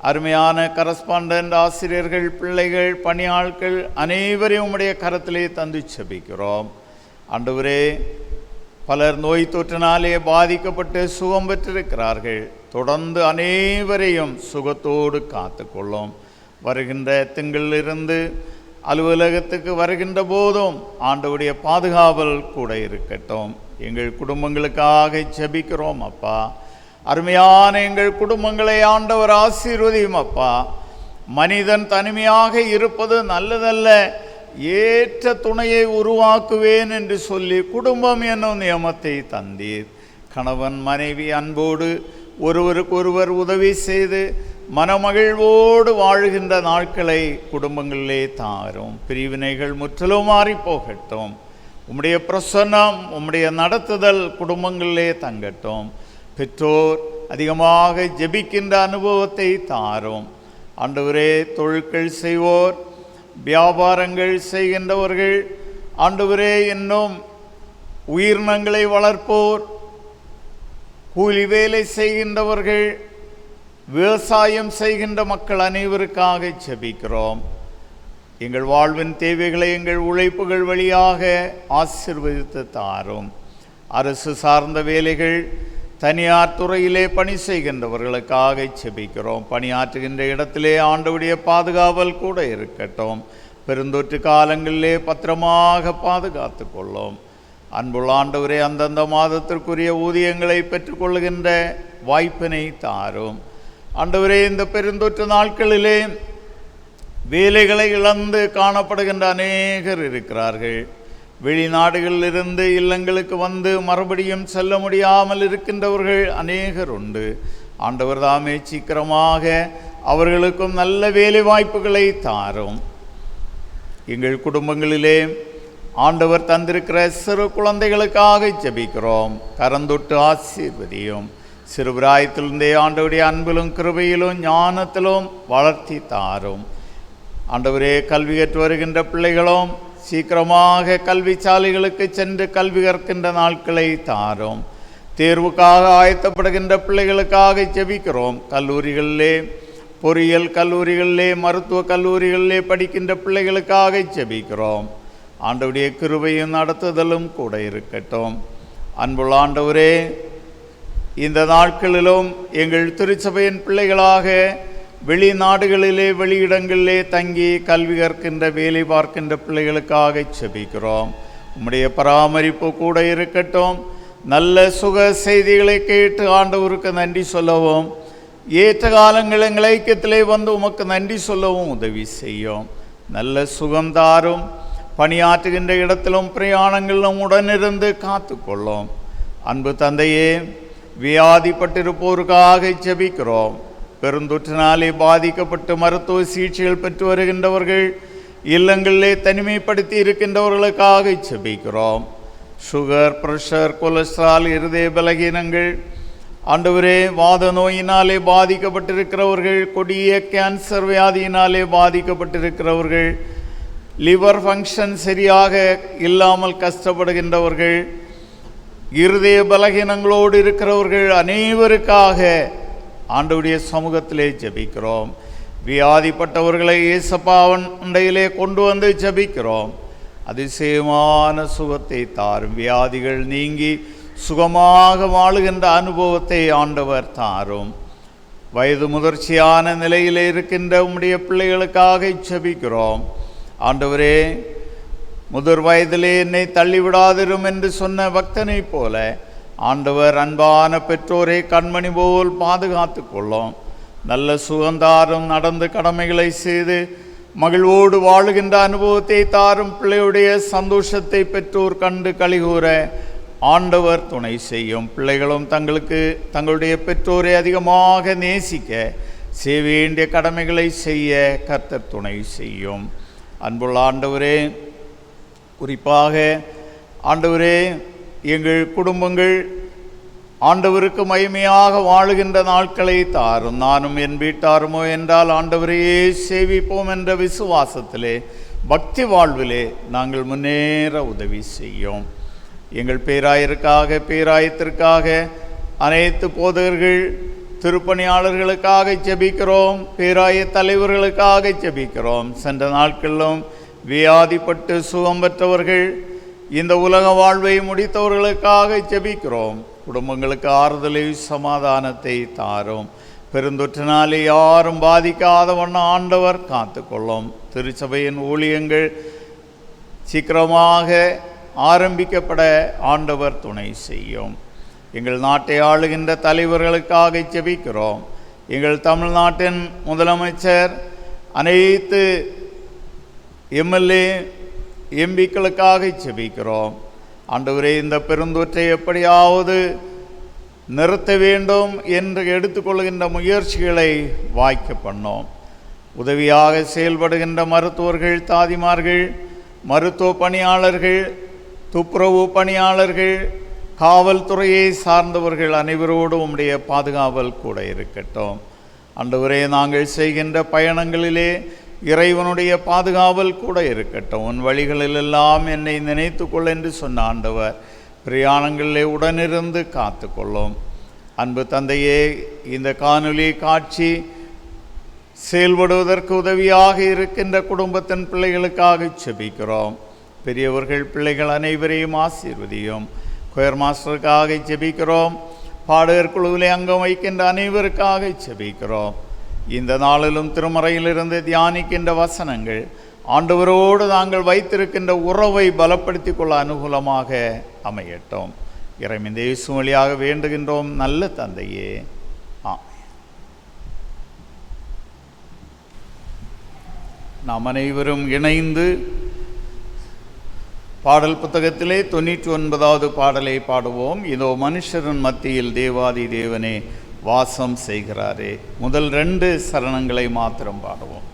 அருமையான கரஸ்பாண்டன்ட் ஆசிரியர்கள், பிள்ளைகள், பணியாட்கள் அனைவரையும் உம்முடைய கரத்திலே தந்து செபிக்கிறோம். ஆண்டவரே, பலர் நோய் தொற்றினாலே பாதிக்கப்பட்டு சுகம் பெற்றிருக்கிறார்கள். தொடர்ந்து அனைவரையும் சுகத்தோடு காத்து கொள்ளும். வருகின்ற திங்களிலிருந்து அலுவலகத்துக்கு வருகின்ற போதும் ஆண்டவருடைய பாதுகாவல் கூட இருக்கட்டும். எங்கள் குடும்பங்களுக்காக ஜெபிக்கிறோம் அப்பா. அருமையான எங்கள் குடும்பங்களை ஆண்டவர் ஆசீர்வதியும் அப்பா. மனிதன் தனிமையாக இருப்பது நல்லதல்ல, ஏற்ற துணையை உருவாக்குவேன் என்று சொல்லி குடும்பம் என்னும் நியமத்தை தந்தீர். கணவன் மனைவி அன்போடு ஒருவருக்கொருவர் உதவி செய்து மனமகிழ்வோடு வாழுகின்ற நாட்களை குடும்பங்களிலே தாரும். பிரிவினைகள் முற்றிலும் மாறி போகட்டும். உம்முடைய பிரசன்னம், உம்முடைய நடத்துதல் குடும்பங்களிலே தங்கட்டும். பெற்றோர் அதிகமாக ஜெபிக்கின்ற அனுபவத்தை தாரும். ஆண்டவரே, தொழில்கள் செய்வோர், வியாபாரங்கள் செய்கின்றவர்கள், ஆண்டவரே, இன்னும் உயிரினங்களை வளர்ப்போர், கூலி வேலை செய்கின்றவர்கள், விவசாயம் செய்கின்ற மக்கள் அனைவருக்காக ஜெபிக்கிறோம். எங்கள் வாழ்வின் தேவைகளை எங்கள் உழைப்புகள் வழியாக ஆசீர்வதித்து தாரும். அரசு சார்ந்த வேலைகள், தனியார் துறையிலே பணி செய்கின்றவர்களுக்காக ஜெபிக்கிறோம். பணியாற்றுகின்ற இடத்திலே ஆண்டவருடைய பாதுகாவல் கூட இருக்கட்டும். பெருந்தொற்று காலங்களிலே பத்திரமாக பாதுகாத்து கொள்ளும். அன்புள்ள ஆண்டவரே, அந்தந்த மாதத்திற்குரிய ஊதியங்களை பெற்றுக்கொள்கின்ற வாய்ப்பினை தாரும். ஆண்டவரே, இந்த பெருந்தொற்று நாட்களிலே வேலைகளை இழந்து காணப்படுகின்ற அநேகர் இருக்கிறார்கள். வெளிநாடுகளிலிருந்து இல்லங்களுக்கு வந்து மறுபடியும் செல்ல முடியாமல் இருக்கின்றவர்கள் அநேகர் உண்டு. ஆண்டவர் தாமே சீக்கிரமாக அவர்களுக்கும் நல்ல வேலை வாய்ப்புகளை தாரும். எங்கள் குடும்பங்களிலே ஆண்டவர் தந்திருக்கிற சிறு குழந்தைகளுக்காக ஜெபிக்கிறோம். கரந்தொட்டு ஆசீர்வதியும். சிறுபிராயத்திலிருந்தே ஆண்டவருடைய அன்பிலும் கிருபையிலும் ஞானத்திலும் வளர்த்தி தாரும். ஆண்டவரே, கல்வி கற்று வருகின்ற பிள்ளைகளும் சீக்கிரமாக கல்வி சாலைகளுக்கு சென்று கல்வி கற்கின்ற நாட்களை தாரும். தேர்வுக்காக ஆயத்தப்படுகின்ற பிள்ளைகளுக்காக ஜெபிக்கிறோம். கல்லூரிகளிலே, பொறியியல் கல்லூரிகளிலே, மருத்துவ கல்லூரிகளிலே படிக்கின்ற பிள்ளைகளுக்காக ஜெபிக்கிறோம். ஆண்டவருடைய கிருபையும் நடத்துதலும் கூட இருக்கட்டும். அன்புள்ள ஆண்டவரே, இந்த நாட்களிலும் எங்கள் திருச்சபையின் பிள்ளைகளாக வெளிநாடுகளிலே, வெளியிடங்களிலே தங்கி கல்வி கற்கின்ற, வேலை பார்க்கின்ற பிள்ளைகளுக்காக ஜெபிக்கிறோம். உம்முடைய பராமரிப்பு கூட இருக்கட்டும். நல்ல சுக செய்திகளை கேட்டு ஆண்டவருக்கு நன்றி சொல்லவும், ஏற்ற காலங்கள் எங்கள் ஐக்கியத்திலே வந்து உமக்கு நன்றி சொல்லவும் உதவி செய்யும். நல்ல சுகம் தாரும். பணியாற்றுகின்ற இடத்திலும் பிரயாணங்களிலும் உடனிருந்து காத்து கொள்ளும். அன்பு தந்தையே, வியாதிப்பட்டிருப்போருக்காக ஜெபிக்கிறோம். பெருந்தொற்றினாலே பாதிக்கப்பட்டு மருத்துவ சிகிச்சைகள் பெற்று வருகின்றவர்கள், இல்லங்களிலே தனிமைப்படுத்தி இருக்கின்றவர்களுக்காக ஜெபிக்கிறோம். சுகர், பிரஷர், கொலஸ்ட்ரால், இருதய பலகீனங்கள், ஆண்டவரே, வாத நோயினாலே பாதிக்கப்பட்டிருக்கிறவர்கள், கொடிய கேன்சர் வியாதியினாலே பாதிக்கப்பட்டிருக்கிறவர்கள், லிவர் ஃபங்க்ஷன் சரியாக இல்லாமல் கஷ்டப்படுகின்றவர்கள், இருதய பலகீனங்களோடு இருக்கிறவர்கள் அனைவருக்காக ஆண்டவருடைய சமூகத்திலே ஜெபிக்கிறோம். வியாதிப்பட்டவர்களை இயேசப்பாவின் அண்டையிலே கொண்டு வந்து ஜெபிக்கிறோம். அதிசயமான சுகத்தை தாரும். வியாதிகள் நீங்கி சுகமாக வாழுகின்ற அனுபவத்தை ஆண்டவர் தாரும். வயது முதிர்ச்சியான நிலையிலே இருக்கின்ற உம்முடைய பிள்ளைகளுக்காக ஜெபிக்கிறோம். ஆண்டவரே, முதிர் வயதிலே என்னை தள்ளிவிடாதிரும் என்று சொன்ன பக்தனை போல ஆண்டவர் அன்பான பெற்றோரை கண்மணி போல் பாதுகாத்து கொள்ளும். நல்ல சுகந்தாரும். நடந்து கடமைகளை செய்து மகிழ்வோடு வாழுகின்ற அனுபவத்தை தாரும். பிள்ளையுடைய சந்தோஷத்தை பெற்றோர் கண்டு கலிகூற ஆண்டவர் துணை செய்யும். பிள்ளைகளும் தங்களுடைய பெற்றோரை அதிகமாக நேசிக்க செய்ய வேண்டிய கடமைகளை செய்ய கர்த்தர் துணை செய்யும். அன்புள்ள ஆண்டவரே, குறிப்பாக ஆண்டவரே, எங்கள் குடும்பங்கள் ஆண்டவருக்கு மகிமையாக வாழுகின்ற நாட்களை தாரும். நானும் என் வீட்டாருமோ என்றால் ஆண்டவரையே சேவிப்போம் என்ற விசுவாசத்திலே, பக்தி வாழ்விலே நாங்கள் முன்னேற உதவி செய்யும். எங்கள் பேராயத்திற்காக அனைத்து போதகர்கள், திருப்பணியாளர்களுக்காக ஜெபிக்கிறோம். பேராய தலைவர்களுக்காக ஜெபிக்கிறோம். சென்ற நாட்களிலும் வியாதிப்பட்டு சுகம் பெற்றவர்கள், இந்த உலக வாழ்வை முடித்தவர்களுக்காக ஜெபிக்கிறோம். குடும்பங்களுக்கு ஆறுதலை, சமாதானத்தை தாரும். பெருந்தொற்றினாலே யாரும் பாதிக்காத வண்ணம் ஆண்டவர் காத்துக்கொள்ளும். திருச்சபையின் ஊழியங்கள் சீக்கிரமாக ஆரம்பிக்கப்பட ஆண்டவர் துணை செய்யும். எங்கள் நாட்டை ஆளுகின்ற தலைவர்களுக்காக ஜெபிக்கிறோம். எங்கள் தமிழ்நாட்டின் முதலமைச்சர், அனைத்து எம்எல்ஏ எம்பிக்களுக்காக செபிக்கிறோம். ஆண்டவரே, இந்த பெருந்தொற்றை எப்படியாவது நிறுத்த வேண்டும் என்று எடுத்துக்கொள்கின்ற முயற்சிகளை வாய்க்க பண்ணோம். உதவியாக செயல்படுகின்ற மருத்துவர்கள், தாதிமார்கள், மருத்துவ பணியாளர்கள், துப்புரவு பணியாளர்கள், காவல்துறையை சார்ந்தவர்கள் அனைவரோடும் உம்முடைய பாதுகாவல் கூட இருக்கட்டும். ஆண்டவரே, நாங்கள் செய்கின்ற பயணங்களிலே இறைவனுடைய பாதுகாவல் கூட இருக்கட்டும். உன் வழிகளிலெல்லாம் என்னை நினைத்து கொள் என்று சொன்ன ஆண்டவர் பிரயாணங்களிலே உடனிருந்து காத்து கொள்ளும். அன்பு தந்தையே, இந்த காணொளி காட்சி செயல்படுவதற்கு உதவியாக இருக்கின்ற குடும்பத்தின் பிள்ளைகளுக்காக செபிக்கிறோம். பெரியவர்கள், பிள்ளைகள் அனைவரையும் ஆசீர்வதியும். கொயர் மாஸ்டருக்காக செபிக்கிறோம். பாடகர் குழுவிலே அங்கம் வைக்கின்ற அனைவருக்காக செபிக்கிறோம். இந்த நாளிலும் திருமறையிலிருந்து தியானிக்கின்ற வசனங்கள் ஆண்டவரோடு நாங்கள் வைத்திருக்கின்ற உறவை பலப்படுத்தி கொள்ள அனுகூலமாக அமையட்டும். இறைவன் இயேசு வழியாக வேண்டுகின்றோம் நல்ல தந்தையே, ஆமென். நாம் அனைவரும் இணைந்து பாடல் புத்தகத்திலே 99வது பாடலை பாடுவோம். இதோ மனுஷரின் மத்தியில் தேவாதி தேவனே வாசம் செய்கிறாரே. முதல் 2 சரணங்களை மாத்திரம் பாடுவோம்.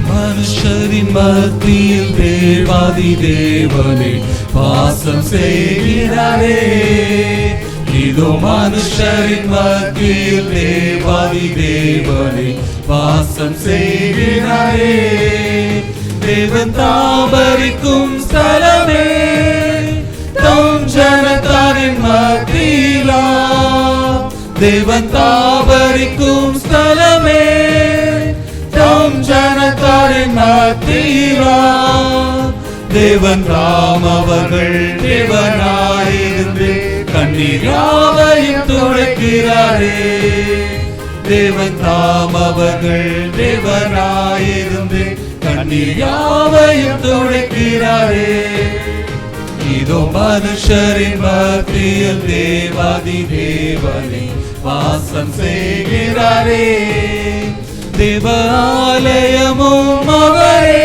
மனுஷரின் மத்தியில் தேவாதி தேவனே வாசம் செய்கிறாரே. இதோ மனுஷரின் மத்தியில் தேவாதி தேவனே வாசம் செய்கிறாரே. தேவன் தாபரிக்கும் ஸ்தலமே, தம் ஜனத்தாரின் மத்தியிலா. தேவன் தாபரிக்கும் ஸ்தலமே, தம் ஜனத்தாரின் மத்தியிலா. தேவன் தாம் அவர்கள் தேவனாயிருந்து கண்ணீர் யாவையும் துடைக்கிறாரே. தேவன் தாம் அவர்கள் தேவனாயிருந்து கண்ணீர் யாவையும் துடைக்கிறாரே. இதோ மனுஷரின் மத்தியில் தேவாதி தேவனே வாசம் செய்கிறாரே. தேவாலயமும் அவரே,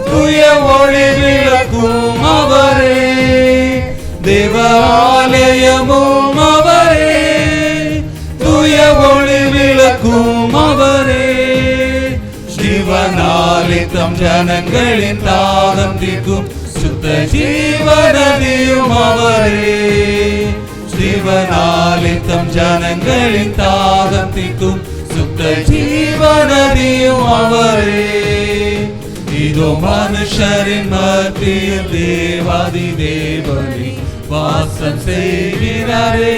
தூய ஒளி விளக்கும் அவரே. தேவாலயமும் அவரே, தூய ஒளி விளக்கும் அவரே. ஜீவனாலே தம் ஜனங்களின் தாகம் தீர்க்கும் சுத்த ஜீவநதியும் அவரே. ஜீவனாலே தம் ஜனங்களின் தாகம் தீர்க்கும் சுத்த ஜீவநதியும் அவரே. இதோ மனுஷரின் மத்தியில் தேவாதி தேவனே வாசம் செய்கிறாரே.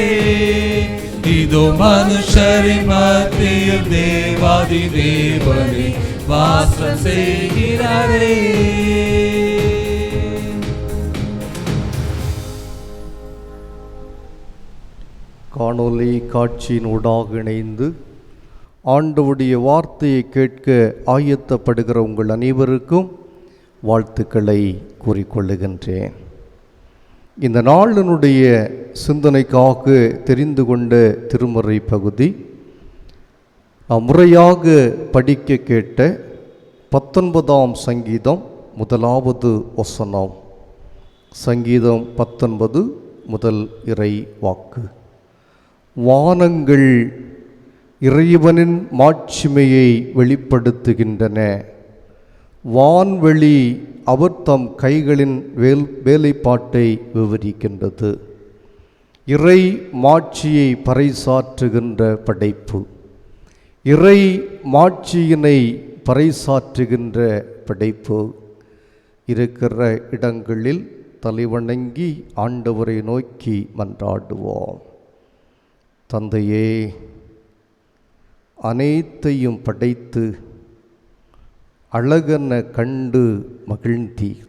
இதோ மனுஷரின் மத்தியில் தேவாதி தேவனே வாசம் செய்கிறாரே. காணொளி காட்சியின் ஊடாக இணைந்து ஆண்டவருடைய வார்த்தையை கேட்க ஆயத்தப்படுகிற உங்கள் அனைவருக்கும் வாழ்த்துக்களை கூறிக்கொள்ளுகின்றேன். இந்த நாளினுடைய சிந்தனைக்காக தெரிந்து கொண்ட திருமறை பகுதி முறையாக படிக்க கேட்ட 19ஆம் சங்கீதம் 1வது வசனம். சங்கீதம் 19 முதல் இறை வாக்கு. வானங்கள் இறைவனின் மாட்சிமையை வெளிப்படுத்துகின்றன. வான்வெளி அவர் தம் கைகளின் வேலைப்பாட்டை விவரிக்கின்றது. இறை மாட்சியை பறைசாற்றுகின்ற படைப்பு, இறை மாட்சியினை பறைசாற்றுகின்ற படைப்பு. இருக்கிற இடங்களில் தலைவணங்கி ஆண்டவரை நோக்கி மன்றாடுவோம். தந்தையே, அனைத்தையும் படைத்து அழகென கண்டு மகிழ்ந்தீர்.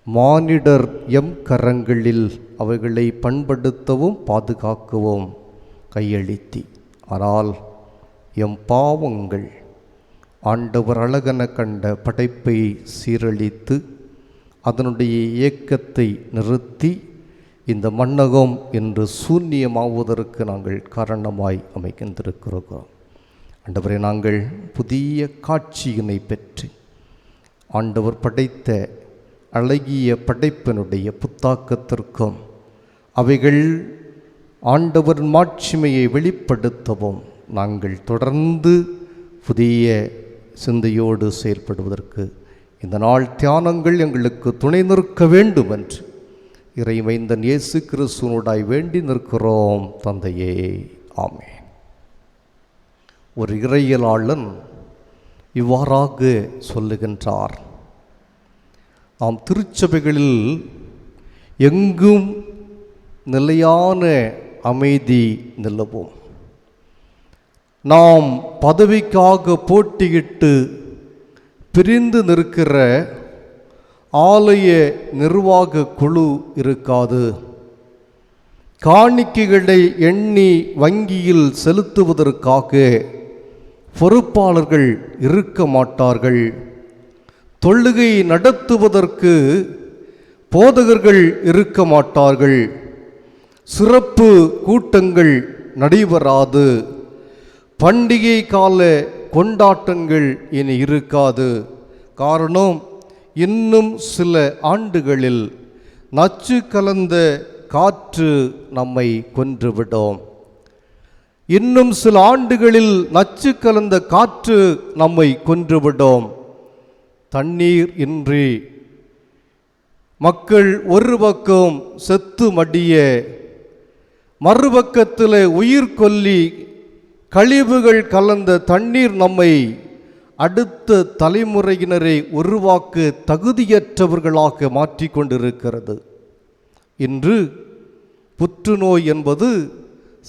மானிடர் எம் கரங்களில் அவைகளை பண்படுத்தவும் பாதுகாக்கவும் கையளித்தீர். ஆனால் எம் பாவங்கள் ஆண்டவர் அழகென கண்ட படைப்பை சீரழித்து அதனுடைய இயக்கத்தை நிறுத்தி இந்த மண்ணகம் என்று சூன்யமாவதற்கு நாங்கள் காரணமாய் அமைக்கின்றிருக்கிறோம். ஆண்டவரை, நாங்கள் புதிய காட்சியினை பெற்று ஆண்டவர் படைத்த அழகிய படைப்பினுடைய புத்தாக்கத்திற்கும் அவைகள் ஆண்டவர் மாட்சிமையை வெளிப்படுத்தவும் நாங்கள் தொடர்ந்து புதிய சிந்தையோடு செயல்படுவதற்கு இந்த நாள் தியானங்கள் எங்களுக்கு துணை நிற்க வேண்டும் என்று இறைமைந்தன் இயேசு கிறிஸ்துவனுடாய் வேண்டி நிற்கிறோம் தந்தையே, ஆமென். ஒரு இறையியலாளன் இவ்வாறாக சொல்லுகின்றார்: நாம் திருச்சபைகளில் எங்கும் நிலையான அமைதி நிலவும். நாம் பதவிக்காக போட்டியிட்டு பிரிந்து நிற்கிற ஆலய நிர்வாக குழு இருக்காது. காணிக்கைகளை எண்ணி வங்கியில் செலுத்துவதற்காக பொறுப்பாளர்கள் இருக்க மாட்டார்கள். தொழுகை நடத்துவதற்கு போதகர்கள் இருக்க மாட்டார்கள். சிறப்பு கூட்டங்கள் நடைபெறாது. பண்டிகை கால கொண்டாட்டங்கள் இனி இருக்காது. காரணம், இன்னும் சில ஆண்டுகளில் நச்சு கலந்த காற்று நம்மை கொன்றுவிடும். இன்னும் சில ஆண்டுகளில் நச்சு கலந்த காற்று நம்மை கொன்றுவிடும். தண்ணீர் இன்றி மக்கள் ஒரு பக்கம் செத்து மடிய, மறுபக்கத்தில் உயிர் கொல்லி கழிவுகள் கலந்த தண்ணீர் நம்மை அடுத்த தலைமுறையினரை உருவாக்க தகுதியற்றவர்களாக மாற்றிக்கொண்டிருக்கிறது. இன்று புற்றுநோய் என்பது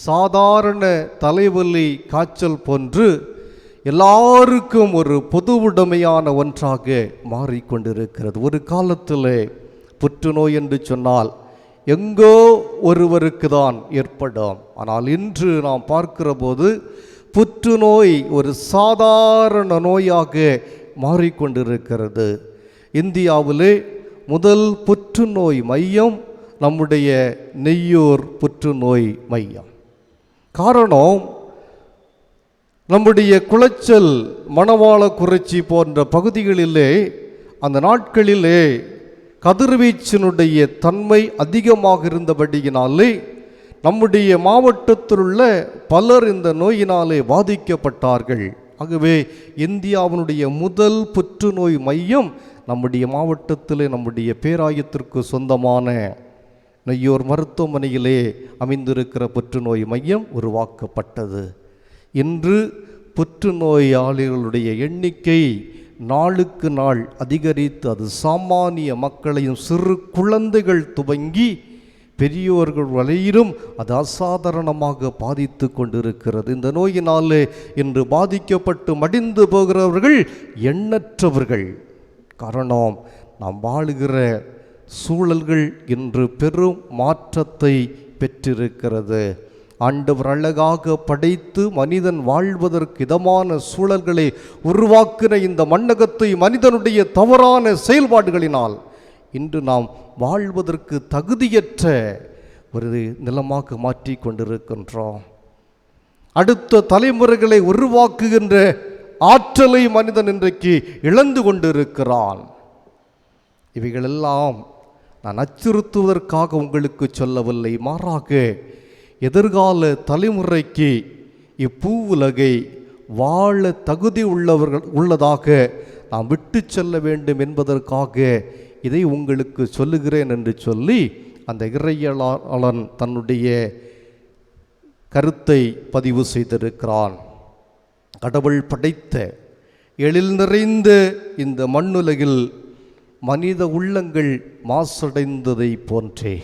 சாதாரண தலைவலி காய்ச்சல் போன்று எல்லாருக்கும் ஒரு பொதுவுடைமையான ஒன்றாக மாறிக்கொண்டிருக்கிறது. ஒரு காலத்தில் புற்றுநோய் என்று சொன்னால் எங்கோ ஒருவருக்கு தான் ஏற்படும். ஆனால் இன்று நாம் பார்க்கிற போது புற்றுநோய் ஒரு சாதாரண நோயாக மாறிக்கொண்டிருக்கிறது. இந்தியாவிலே முதல் புற்றுநோய் மையம் நம்முடைய நெய்யூர் புற்றுநோய் மையம். காரணம், நம்முடைய குளச்சல், மணவாளக்குறிச்சி போன்ற பகுதிகளிலே அந்த நாட்களிலே கதிர்வீச்சினுடைய தன்மை அதிகமாக இருந்தபடியினாலே நம்முடைய மாவட்டத்தில் உள்ள பலர் இந்த நோயினாலே பாதிக்கப்பட்டார்கள். ஆகவே இந்தியாவினுடைய முதல் புற்றுநோய் மையம் நம்முடைய மாவட்டத்திலே நம்முடைய பேராயத்திற்கு சொந்தமான நெய்யூர் மருத்துவமனையிலே அமைந்திருக்கிற புற்றுநோய் மையம் உருவாக்கப்பட்டது. இன்று புற்றுநோயாளிகளுடைய எண்ணிக்கை நாளுக்கு நாள் அதிகரித்து அது சாமானிய மக்களையும் சிறு குழந்தைகள் துவங்கி பெரியோர்கள் வரையிலும் அது அசாதாரணமாக பாதித்து கொண்டிருக்கிறது. இந்த நோயினாலே இன்று பாதிக்கப்பட்டு மடிந்து போகிறவர்கள் எண்ணற்றவர்கள். காரணம், நாம் வாழுகிற சூழல்கள் இன்று பெரும் மாற்றத்தை பெற்றிருக்கிறது. ஆண்டவர் அழகாக படைத்து மனிதன் வாழ்வதற்கு இதமான சூழல்களை உருவாக்கின இந்த மண்ணகத்தை மனிதனுடைய தவறான செயல்பாடுகளினால் இன்று நாம் வாழ்வதற்கு தகுதியற்ற ஒரு நிலமாக மாற்றி கொண்டிருக்கின்றோம். அடுத்த தலைமுறைகளை உருவாக்குகின்ற ஆற்றலை மனிதன் இன்றைக்கு இழந்து கொண்டிருக்கிறான். இவைகளெல்லாம் நான் அச்சுறுத்துவதற்காக உங்களுக்கு சொல்லவில்லை, மாறாக எதிர்கால தலைமுறைக்கு இப்பூவுலகை வாழ தகுதி உள்ளதாக நாம் விட்டு செல்ல வேண்டும் என்பதற்காக இதை உங்களுக்கு சொல்லுகிறேன் என்று சொல்லி அந்த இறையியலாளன் தன்னுடைய கருத்தை பதிவு செய்திருக்கிறான். கடவுள் படைத்த எழில் நிறைந்த இந்த மண்ணுலகில் மனித உள்ளங்கள் மாசடைந்ததை போன்றே,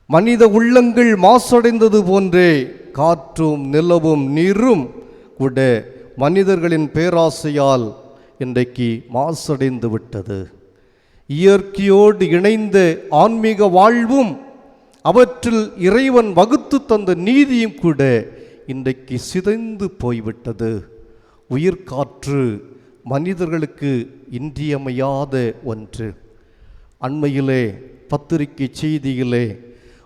மனித உள்ளங்கள் மாசடைந்தது போன்றே காற்றும் நிலவும் நீரும் கூட மனிதர்களின் பேராசையால் இன்றைக்கு மாசடைந்து விட்டது. இயற்கையோடு இணைந்த ஆன்மீக வாழ்வும் அவற்றில் இறைவன் வகுத்து தந்த நீதியும் கூட இன்றைக்கு சிதைந்து போய்விட்டது. உயிர்காற்று மனிதர்களுக்கு இன்றியமையாத ஒன்று. அண்மையிலே பத்திரிகை செய்தியிலே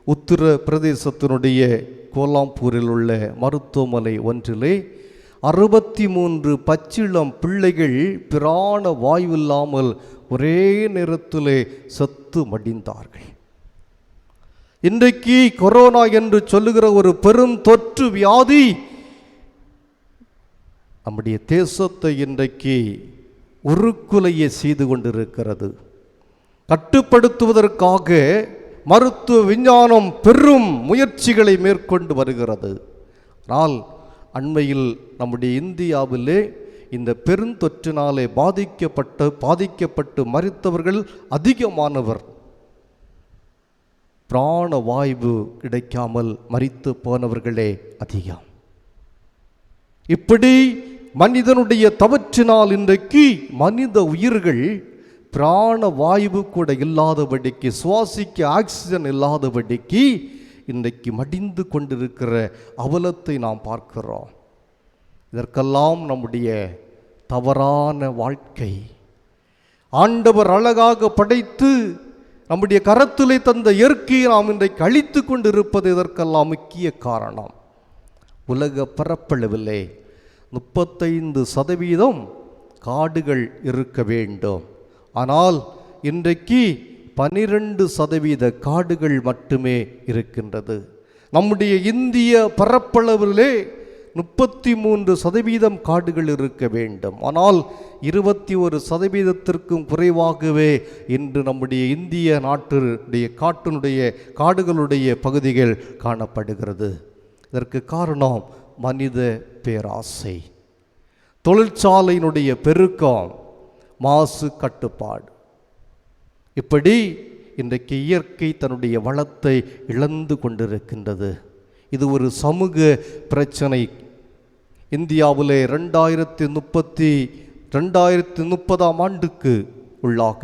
உத்தர பிரதேசத்தினுடைய கோலாம்பூரில் உள்ள மருத்துவமனை ஒன்றிலே 63 பச்சிளம் பிள்ளைகள் பிராண வாயுவில்லாமல் ஒரே நேரத்திலே செத்து மடிந்தார்கள். இன்றைக்கு கொரோனா என்று சொல்லுகிற ஒரு பெரும் தொற்று வியாதி நம்முடைய தேசத்தை இன்றைக்கு உருக்குலையை செய்து கொண்டிருக்கிறது. கட்டுப்படுத்துவதற்காக மருத்துவ விஞ்ஞானம் பெரும் முயற்சிகளை மேற்கொண்டு வருகிறது. ஆனால் அண்மையில் நம்முடைய இந்தியாவிலே இந்த பெருந்தொற்றினாலே பாதிக்கப்பட்டு மரித்தவர்கள் அதிகமானவர். பிராண வாயு கிடைக்காமல் மரித்து போனவர்களே அதிகம். இப்படி மனிதனுடைய தவற்றினால் இன்றைக்கு மனித உயிர்கள் பிராண வாயு கூட இல்லாதபடிக்கு, சுவாசிக்க ஆக்சிஜன் இல்லாதபடிக்கு இன்றைக்கு மடிந்து கொண்டிருக்கிற அவலத்தை நாம் பார்க்கிறோம். இதற்கெல்லாம் நம்முடைய தவறான வாழ்க்கை. ஆண்டவர் அழகாக படைத்து நம்முடைய கரத்திலே தந்த இயற்கையை நாம் இன்றைக்கு அழித்து கொண்டிருப்பது இதற்கெல்லாம் முக்கிய காரணம். உலக பரப்பளவிலே 35% காடுகள் இருக்க வேண்டும். ஆனால் இன்றைக்கு 12% காடுகள் மட்டுமே இருக்கின்றது. நம்முடைய இந்திய பரப்பளவிலே 33% காடுகள் இருக்க வேண்டும். ஆனால் 21%க்கும் குறைவாகவே இன்று நம்முடைய இந்திய நாட்டுடைய காடுகளுடைய பகுதிகள் காணப்படுகிறது. இதற்கு காரணம் மனித பேராசை, தொழிற்சாலையினுடைய பெருக்கம், மாசு கட்டுப்பாடு. இப்படி இன்றைக்கு இயற்கை தன்னுடைய வளத்தை இழந்து கொண்டிருக்கின்றது. இது ஒரு சமூக பிரச்சனை. இந்தியாவிலே 2030 ஆண்டுக்கு உள்ளாக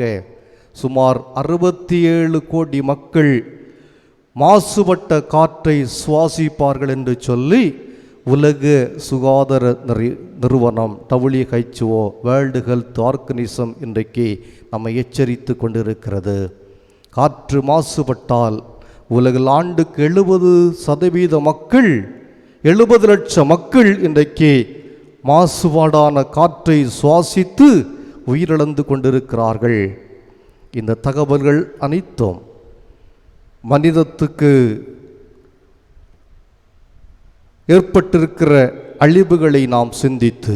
சுமார் 67 கோடி மக்கள் மாசுபட்ட காற்றை சுவாசிப்பார்கள் என்று சொல்லி உலக சுகாதார நிறுவனம் WHO, வேர்ல்டு ஹெல்த் ஆர்கனைசேஷன் இன்றைக்கு நம்மை எச்சரித்து கொண்டிருக்கிறது. காற்று மாசுபட்டால் உலகில் ஆண்டுக்கு 70% மக்கள், 70 லட்சம் மக்கள் இன்றைக்கு மாசுபாடான காற்றை சுவாசித்து உயிரிழந்து கொண்டிருக்கிறார்கள். இந்த தகவல்கள் அனைத்தும் மனிதத்துக்கு ஏற்பட்டிருக்கிற அழிவுகளை நாம் சிந்தித்து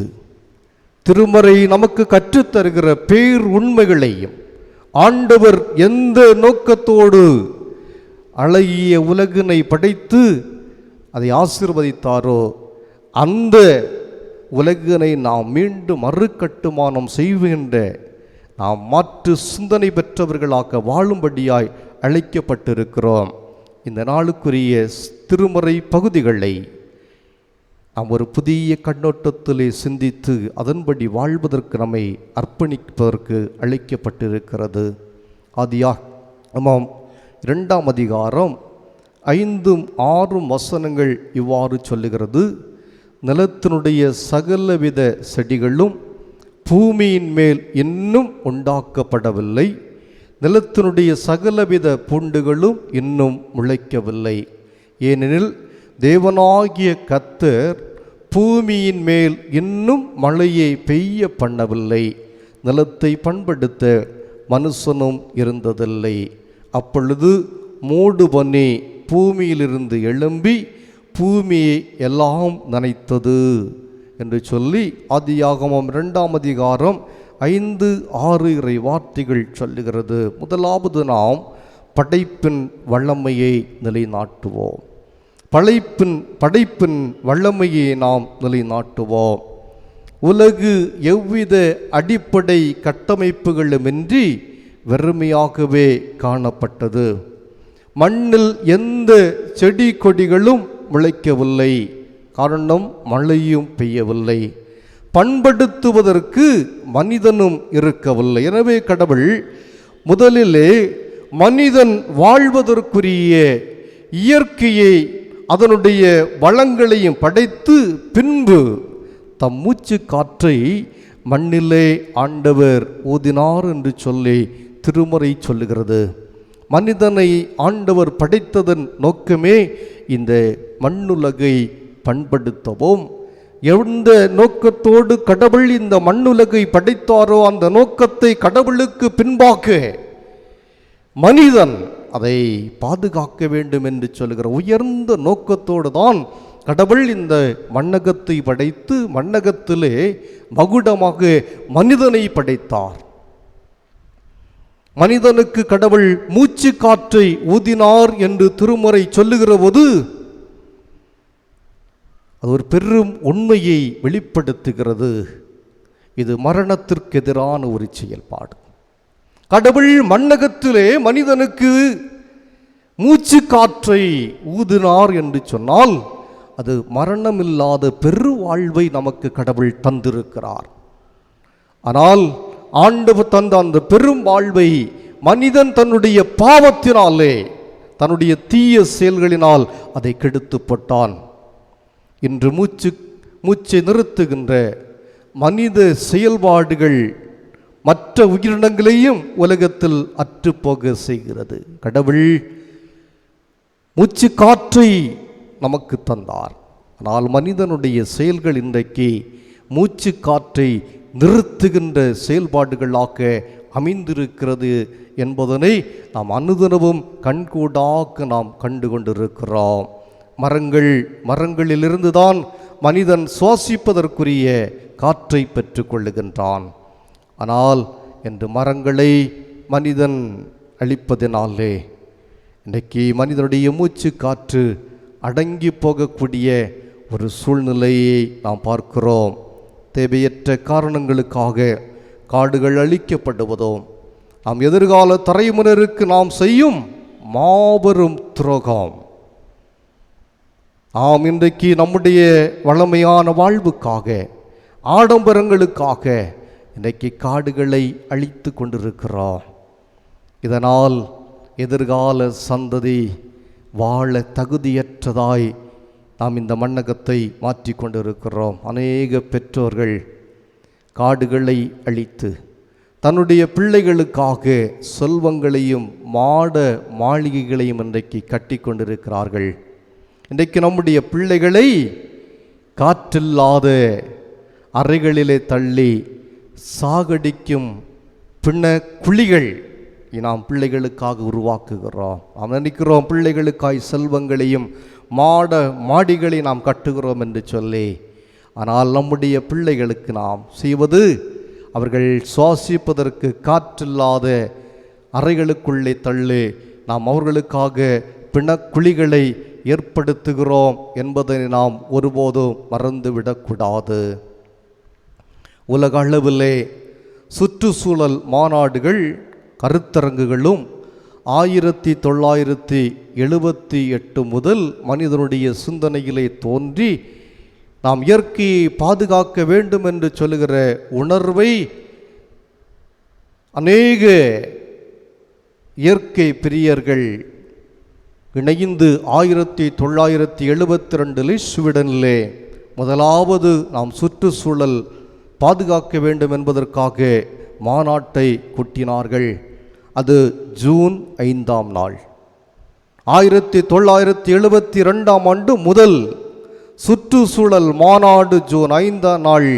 திருமறை நமக்கு கற்றுத்தருகிற பேர் உண்மைகளையும், ஆண்டவர் எந்த நோக்கத்தோடு அழகிய உலகினை படைத்து அதை ஆசீர்வதித்தாரோ அந்த உலகினை நாம் மீண்டும் மறுகட்டுமானம் செய்கின்ற நாம் மாற்று சிந்தனை பெற்றவர்களாக வாழும்படியாய் அழைக்கப்பட்டிருக்கிறோம். இந்த நாளுக்குரிய திருமறை பகுதிகளை நாம் ஒரு புதிய கண்ணோட்டத்திலே சிந்தித்து அதன்படி வாழ்வதற்கு நம்மை அர்ப்பணிப்பதற்கு அழைக்கப்பட்டிருக்கிறது. ஆதியாகமம் 2ஆம் அதிகாரம் 5-6 வசனங்கள் இவ்வாறு சொல்லுகிறது. நிலத்தினுடைய சகலவித செடிகளும் பூமியின் மேல் இன்னும் உண்டாக்கப்படவில்லை, நிலத்தினுடைய சகலவித பூண்டுகளும் இன்னும் முளைக்கவில்லை. ஏனெனில் தேவனாகிய கர்த்தர் பூமியின் மேல் இன்னும் மழையை பெய்ய பண்ணவில்லை, நிலத்தை பண்படுத்த மனுஷனும் இருந்ததில்லை. அப்பொழுது மூடு பனி பூமியிலிருந்து எழும்பி பூமியை எல்லாம் நனைத்தது என்று சொல்லி ஆதியாகமம் 2ஆம் அதிகாரம் 5-6 இறை வார்த்தைகள் சொல்லுகிறது. முதலாவது நாம் படைப்பின் வல்லமையை நிலைநாட்டுவோம். படைப்பின் வல்லமையை நாம் நிலைநாட்டுவோம். உலகு எவ்வித அடிப்படை கட்டமைப்புகளுமின்றி வெறுமையாகவே காணப்பட்டது. மண்ணில் எந்த செடி கொடிகளும் முளைக்கவில்லை, காரணம் மழையும் பெய்யவில்லை. பண்படுத்துவதற்கு மனிதனும் இருக்கவில்லை. எனவே கடவுள் முதலிலே மனிதன் வாழ்வதற்குரிய இயற்கையை அதனுடைய வளங்களையும் படைத்து பின்பு தம் மூச்சு காற்றை மண்ணிலே ஆண்டவர் ஊதினார் என்று சொல்லி திருமறை சொல்லுகிறது. மனிதனை ஆண்டவர் படைத்ததன் நோக்கமே இந்த மண்ணுலகை பண்படுத்தவும், எந்த நோக்கத்தோடு கடவுள் இந்த மண்ணுலகை படைத்தாரோ அந்த நோக்கத்தை கடவுளுக்கு பின்பாக மனிதன் அதை பாதுகாக்க வேண்டும் என்று சொல்கிற உயர்ந்த நோக்கத்தோடு தான் கடவுள் இந்த மண்ணகத்தை படைத்து மண்ணகத்திலே மகுடமாக மனிதனை படைத்தார். மனிதனுக்கு கடவுள் மூச்சு காற்றை ஊதினார் என்று திருமறை சொல்லுகிற போது அது ஒரு பெரும் உண்மையை வெளிப்படுத்துகிறது. இது மரணத்திற்கு எதிரான ஒரு செயல்பாடு. கடவுள் மண்ணகத்திலே மனிதனுக்கு மூச்சு காற்றை ஊதினார் என்று சொன்னால் அது மரணமில்லாத பெரு வாழ்வை நமக்கு கடவுள் தந்திருக்கிறார். ஆனால் ஆண்டவர் தந்த அந்த பெரும் வாழ்வை மனிதன் தன்னுடைய பாவத்தினாலே, தன்னுடைய தீய செயல்களினால் அதை கெடுத்து போட்டான். இன்று மூச்சை நிறுத்துகின்ற மனித செயல்பாடுகள் மற்ற உயிரினங்களையும் உலகத்தில் அற்றுப்போக செய்கிறது. கடவுள் மூச்சு காற்றை நமக்கு தந்தார். ஆனால் மனிதனுடைய செயல்கள் இன்றைக்கு மூச்சு காற்றை நிறுத்துகின்ற செயல்பாடுகளாக அமைந்திருக்கிறது என்பதனை நாம் அனுதினமும் கண்கூடாக நாம் கண்டு கொண்டிருக்கிறோம். மரங்களிலிருந்து தான் மனிதன் சுவாசிப்பதற்குரிய காற்றை பெற்று கொள்ளுகின்றான். ஆனால் இன்று மரங்களை மனிதன் அழிப்பதினாலே இன்றைக்கு மனிதனுடைய மூச்சு காற்று அடங்கி போகக்கூடிய ஒரு சூழ்நிலையை நாம் பார்க்கிறோம். தேவையற்ற காரணங்களுக்காக காடுகள் அழிக்கப்படுவதும் நாம் எதிர்கால தலைமுறைக்கு நாம் செய்யும் மாபெரும் துரோகம். நாம் இன்றைக்கு நம்முடைய வளமையான வாழ்வுக்காக, ஆடம்பரங்களுக்காக இன்றைக்கு காடுகளை அழித்து கொண்டிருக்கிறோம். இதனால் எதிர்கால சந்ததி வாழ தகுதியற்றதாய் நாம் இந்த மண்ணகத்தை மாற்றி கொண்டிருக்கிறோம். அநேக பெற்றோர்கள் காடுகளை அழித்து தன்னுடைய பிள்ளைகளுக்காக செல்வங்களையும் மாட மாளிகைகளையும் இன்றைக்கு கட்டி கொண்டிருக்கிறார்கள். இன்றைக்கு நம்முடைய பிள்ளைகளை காற்றில்லாத அறைகளிலே தள்ளி சாகடிக்கும் பின்ன குழிகள் நாம் பிள்ளைகளுக்காக உருவாக்குகிறோம். நாம் நினைக்கிறோம் பிள்ளைகளுக்காய் செல்வங்களையும் மாடிகளை நாம் கட்டுகிறோம் என்று சொல்லி. ஆனால் நம்முடைய பிள்ளைகளுக்கு நாம் செய்வது, அவர்கள் சுவாசிப்பதற்கு காற்றில்லாத அறைகளுக்குள்ளே தள்ளி நாம் அவர்களுக்காக பிணக்குழிகளை ஏற்படுத்துகிறோம் என்பதை நாம் ஒருபோதும் மறந்துவிடக்கூடாது. உலக அளவிலே சுற்றுச்சூழல் மாநாடுகள், கருத்தரங்குகளும் 1978 முதல் மனிதனுடைய சிந்தனையிலே தோன்றி நாம் இயற்கையை பாதுகாக்க வேண்டும் என்று சொல்லுகிற உணர்வை அநேக இயற்கை பிரியர்கள் இணைந்து 1972 ஸ்வீடனிலே முதலாவது நாம் சுற்றுச்சூழல் பாதுகாக்க வேண்டும் என்பதற்காக மாநாட்டை கூட்டினார்கள். அது ஜூன் 5ஆம் நாள். 1972ஆம் ஆண்டு முதல் சுற்றுச்சூழல் மாநாடு ஜூன் 5ஆம் நாள்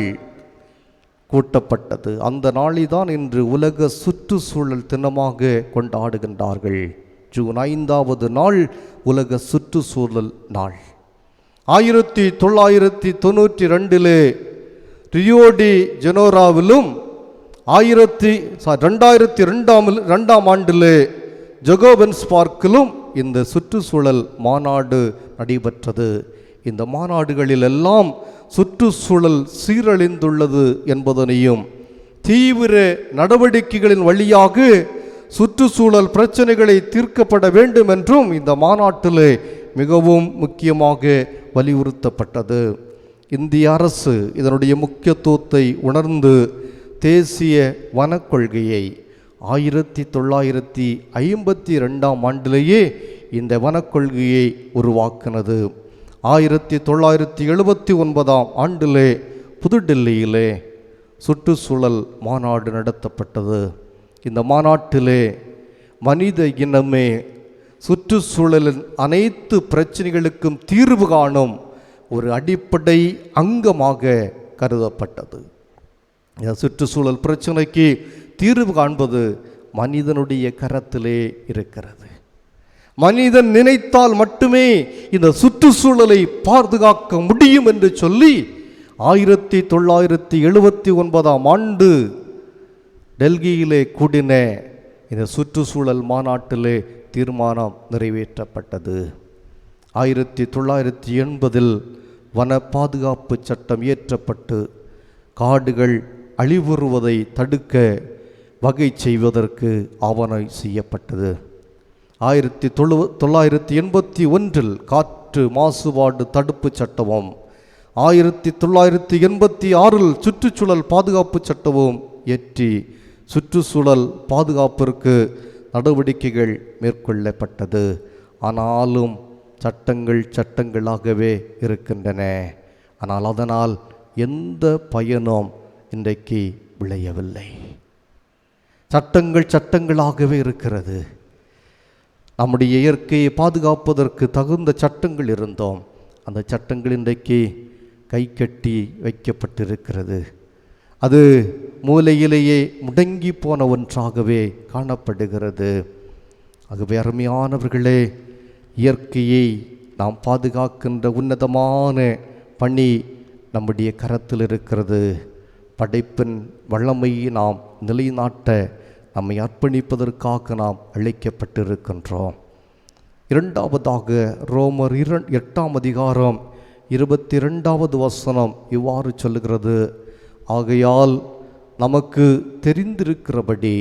கூட்டப்பட்டது. அந்த நாளில்தான் இன்று உலக சுற்றுச்சூழல் தினமாக கொண்டாடுகின்றார்கள். ஜூன் 5ஆவது நாள் உலக சுற்றுச்சூழல் நாள். 1992 ரியோ டி ஜெனோராவிலும் 2002ஆம் ஆண்டில் ஜோகோபென்ஸ்பர்க்கிலும் இந்த சுற்றுச்சூழல் மாநாடு நடைபெற்றது. இந்த மாநாடுகளிலெல்லாம் சுற்றுச்சூழல் சீரழிந்துள்ளது என்பதனையும் தீவிர நடவடிக்கைகளின் வழியாக சுற்றுச்சூழல் பிரச்சனைகளை தீர்க்கப்பட வேண்டும் என்றும் இந்த மாநாட்டில் மிகவும் முக்கியமாக வலியுறுத்தப்பட்டது. இந்திய அரசு இதனுடைய முக்கியத்துவத்தை உணர்ந்து தேசிய வனக்கொள்கையை 1952ஆம் ஆண்டிலேயே இந்த வனக்கொள்கையை உருவாக்கினது. 1979 ஆண்டிலே புதுடெல்லியிலே சுற்றுச்சூழல் மாநாடு நடத்தப்பட்டது. இந்த மாநாட்டிலே மனித இனமே சுற்றுச்சூழலின் அனைத்து பிரச்சனைகளுக்கும் தீர்வு காணும் ஒரு அடிப்படை அங்கமாக கருதப்பட்டது. இந்த சுற்றுச்சூழல் பிரச்சனைக்கு தீர்வு காண்பது மனிதனுடைய கரத்திலே இருக்கிறது. மனிதன் நினைத்தால் மட்டுமே இந்த சுற்றுச்சூழலை பாதுகாக்க முடியும் என்று சொல்லி 1979 ஆண்டு டெல்லியிலே கூடின இந்த சுற்றுச்சூழல் மாநாட்டிலே தீர்மானம் நிறைவேற்றப்பட்டது. 1980 வன பாதுகாப்பு சட்டம் இயற்றப்பட்டு காடுகள் அழிவுறுவதை தடுக்க வகை செய்வதற்கு ஆவணை செய்யப்பட்டது. 1981 காற்று மாசுபாடு தடுப்பு சட்டமும் 1986 சுற்றுச்சூழல் பாதுகாப்பு சட்டமும் இயற்றி சுற்றுச்சூழல் பாதுகாப்பிற்கு நடவடிக்கைகள் மேற்கொள்ளப்பட்டது. ஆனாலும் சட்டங்களாகவே இருக்கின்றன. ஆனால் அதனால் எந்த பயனும் இன்றைக்கு விளையவில்லை. சட்டங்களாகவே இருக்கிறது. நம்முடைய இயற்கையை பாதுகாப்பதற்கு தகுந்த சட்டங்கள் இருந்தோம். அந்த சட்டங்கள் இன்றைக்கு கை கட்டி வைக்கப்பட்டிருக்கிறது. அது மூலையிலேயே முடங்கி போன ஒன்றாகவே காணப்படுகிறது. ஆகவே அருமையானவர்களே, இயற்கையை நாம் பாதுகாக்கின்ற உன்னதமான பணி நம்முடைய கரத்தில் இருக்கிறது. படைப்பின் வல்லமையை நாம் நிலைநாட்ட நம்மை அர்ப்பணிப்பதற்காக நாம் அழைக்கப்பட்டிருக்கின்றோம். இரண்டாவதாக ரோமர் 8:22 இவ்வாறு சொல்லுகிறது, ஆகையால் நமக்கு தெரிந்திருக்கிறபடி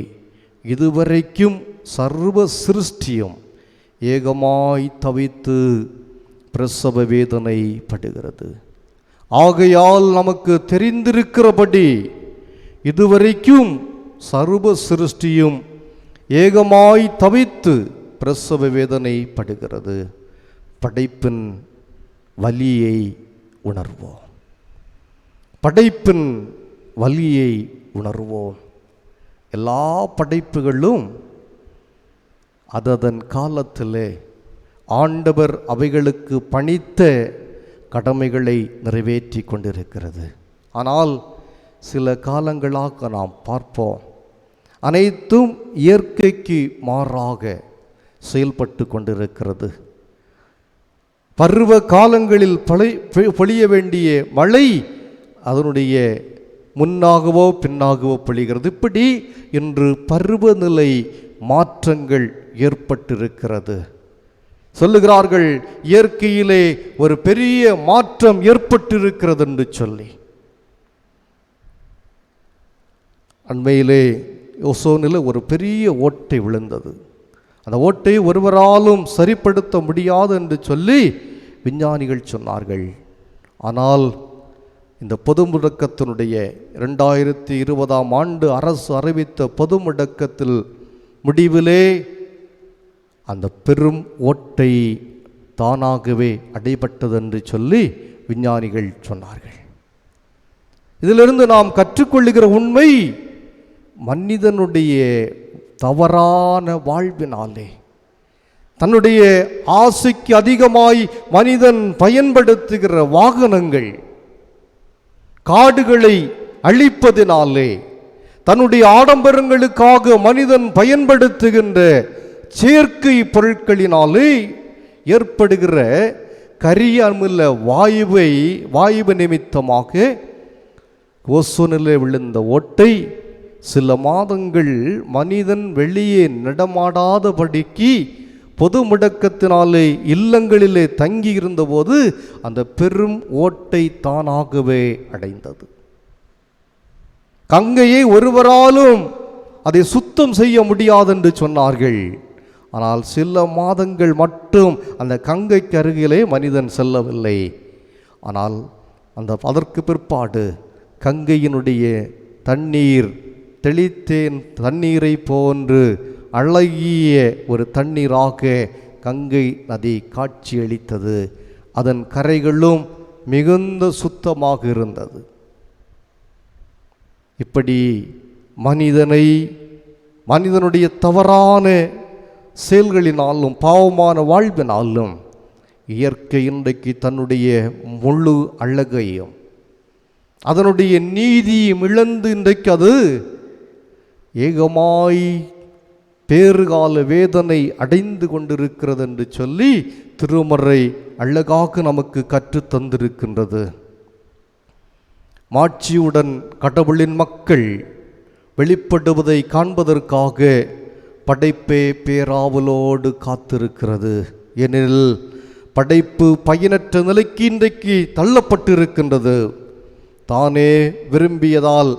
இதுவரைக்கும் சர்வ சிருஷ்டியும் ஏகமாய் தவித்து பிரசவ வேதனை படுகிறது. ஆகையால் நமக்கு தெரிந்திருக்கிறபடி இதுவரைக்கும் சர்வ சிருஷ்டியும் ஏகமாய் தவித்து பிரசவ வேதனை படுகிறது. படைப்பின் வலியை உணர்வோம். படைப்பின் வலியை உணர்வோம். எல்லா படைப்புகளும் அதன் காலத்திலே ஆண்டவர் அவைகளுக்கு பணித்த கடமைகளை நிறைவேற்றி கொண்டிருக்கிறது. ஆனால் சில காலங்களாக நாம் பார்ப்போம், அனைத்தும் இயற்கைக்கு மாறாக செயல்பட்டு கொண்டிருக்கிறது. பருவ காலங்களில் பொழிய வேண்டிய மழை அதனுடைய முன்னாகவோ பின்னாகவோ பொழிகிறது. இப்படி இன்று பருவநிலை மாற்றங்கள் ஏற்பட்டிருக்கிறது. சொல்லுகிறார்கள், இயற்கையிலே ஒரு பெரிய மாற்றம் ஏற்பட்டிருக்கிறது என்று சொல்லி. அண்மையிலே ஓசோனில் ஒரு பெரிய ஓட்டை விழுந்தது. அந்த ஓட்டை ஒருவராலும் சரிப்படுத்த முடியாது என்று சொல்லி விஞ்ஞானிகள் சொன்னார்கள். ஆனால் இந்த பொது முடக்கத்தினுடைய 2020 அரசு அறிவித்த பொது முடக்கத்தில் முடிவிலே அந்த பெரும் ஓட்டை தானாகவே அடைபட்டது என்று சொல்லி விஞ்ஞானிகள் சொன்னார்கள். இதிலிருந்து நாம் கற்றுக்கொள்ளுகிற உண்மை, மனிதனுடைய தவறான வாழ்வினாலே தன்னுடைய ஆசைக்கு அதிகமாய் மனிதன் பயன்படுத்துகிற வாகனங்கள், காடுகளை அழிப்பதினாலே, தன்னுடைய ஆடம்பரங்களுக்காக மனிதன் பயன்படுத்துகின்ற செயற்கை பொருட்களினாலே ஏற்படுகிற கரிய அமில வாயு நிமித்தமாக ஓசோனிலே விழுந்த ஓட்டை சில மாதங்கள் மனிதன் வெளியே நடமாடாதபடிக்கு பொது முடக்கத்தினாலே இல்லங்களிலே தங்கி இருந்தபோது அந்த பெரும் ஓட்டை தானாகவே அடைந்தது. கங்கையை ஒருவராலும் அதை சுத்தம் செய்ய முடியாது என்று சொன்னார்கள். ஆனால் சில மாதங்கள் மட்டும் அந்த கங்கைக்கு அருகிலே மனிதன் செல்லவில்லை. ஆனால் அதற்கு பிற்பாடு கங்கையினுடைய தண்ணீர் தெளித்தேன் தண்ணீரை போன்று அழகிய ஒரு தண்ணீராக கங்கை நதி காட்சியளித்தது. அதன் கரைகளும் மிகுந்த சுத்தமாக இருந்தது. இப்படி மனிதனுடைய தவறான செயல்களினாலும் பாவமான வாழ்வினாலும் இயற்கை இன்றைக்கு தன்னுடைய முழு அழகையும் அதனுடைய நீதியும் இழந்து இன்றைக்கு அது ஏகமாய் பேறுகால வேதனை அடைந்து கொண்டிருக்கிறது என்று சொல்லி திருமறை அழகாக நமக்கு கற்றுத் தந்திருக்கின்றது. மாட்சியுடன் கடவுளின் மக்கள் வெளிப்படுவதை காண்பதற்காக படைப்பே பேராவலோடு காத்திருக்கிறது. ஏனெனில் படைப்பு பயனற்ற நிலைக்கு இன்றைக்கு தள்ளப்பட்டிருக்கின்றது. தானே விரும்பியதால்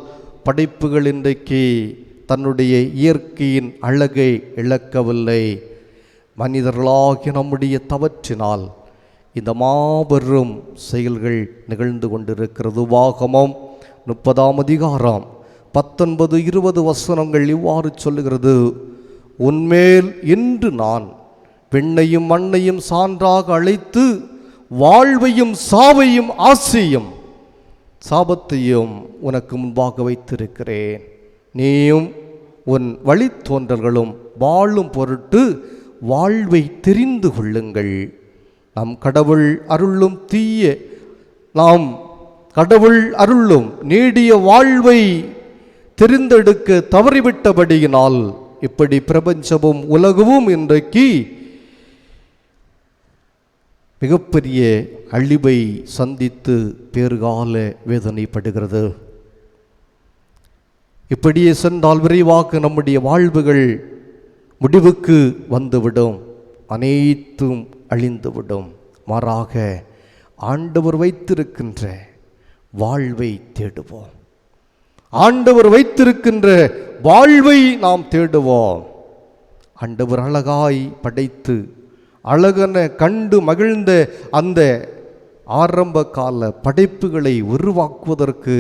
படைப்புகள் இன்றைக்கு தன்னுடைய இயற்கையின் அழகை இழக்கவில்லை. மனிதர்களாகிய நம்முடைய தவற்றினால் இந்த மாபெரும் செயல்கள் நிகழ்ந்து கொண்டிருக்கிறது. உபாகமம் 30ஆம் அதிகாரம் 19-20 வசனங்கள் இவ்வாறு சொல்லுகிறது. உன்மேல் இன்று நான் பெண்ணையும் மண்ணையும் சான்றாக அழைத்து வாழ்வையும் சாவையும் ஆசையும் சாபத்தையும் உனக்கு முன்பாக வைத்திருக்கிறேன். நீயும் உன் வழித்தோன்றல்களும் வாழும் பொருட்டு வாழ்வை தெரிந்து கொள்ளுங்கள். நாம் கடவுள் அருளும் நீடிய வாழ்வை தெரிந்தெடுக்க தவறிவிட்டபடியினால் இப்படி பிரபஞ்சமும் உலகமும் இன்றைக்கு மிகப்பெரிய அழிவை சந்தித்து பேறுகால வேதனைப்படுகிறது. இப்படியே சென்றால் விரைவாக நம்முடைய வாழ்வுகள் முடிவுக்கு வந்துவிடும், அனைத்தும் அழிந்துவிடும். மாறாக ஆண்டவர் வைத்திருக்கின்ற வாழ்வை தேடுவோம். ஆண்டவர் வைத்திருக்கின்ற வாழ்வை நாம் தேடுவோம். ஆண்டவர் அழகாய் படைத்து அழகென கண்டு மகிழ்ந்த அந்த ஆரம்ப கால படைப்புகளை உருவாக்குவதற்கு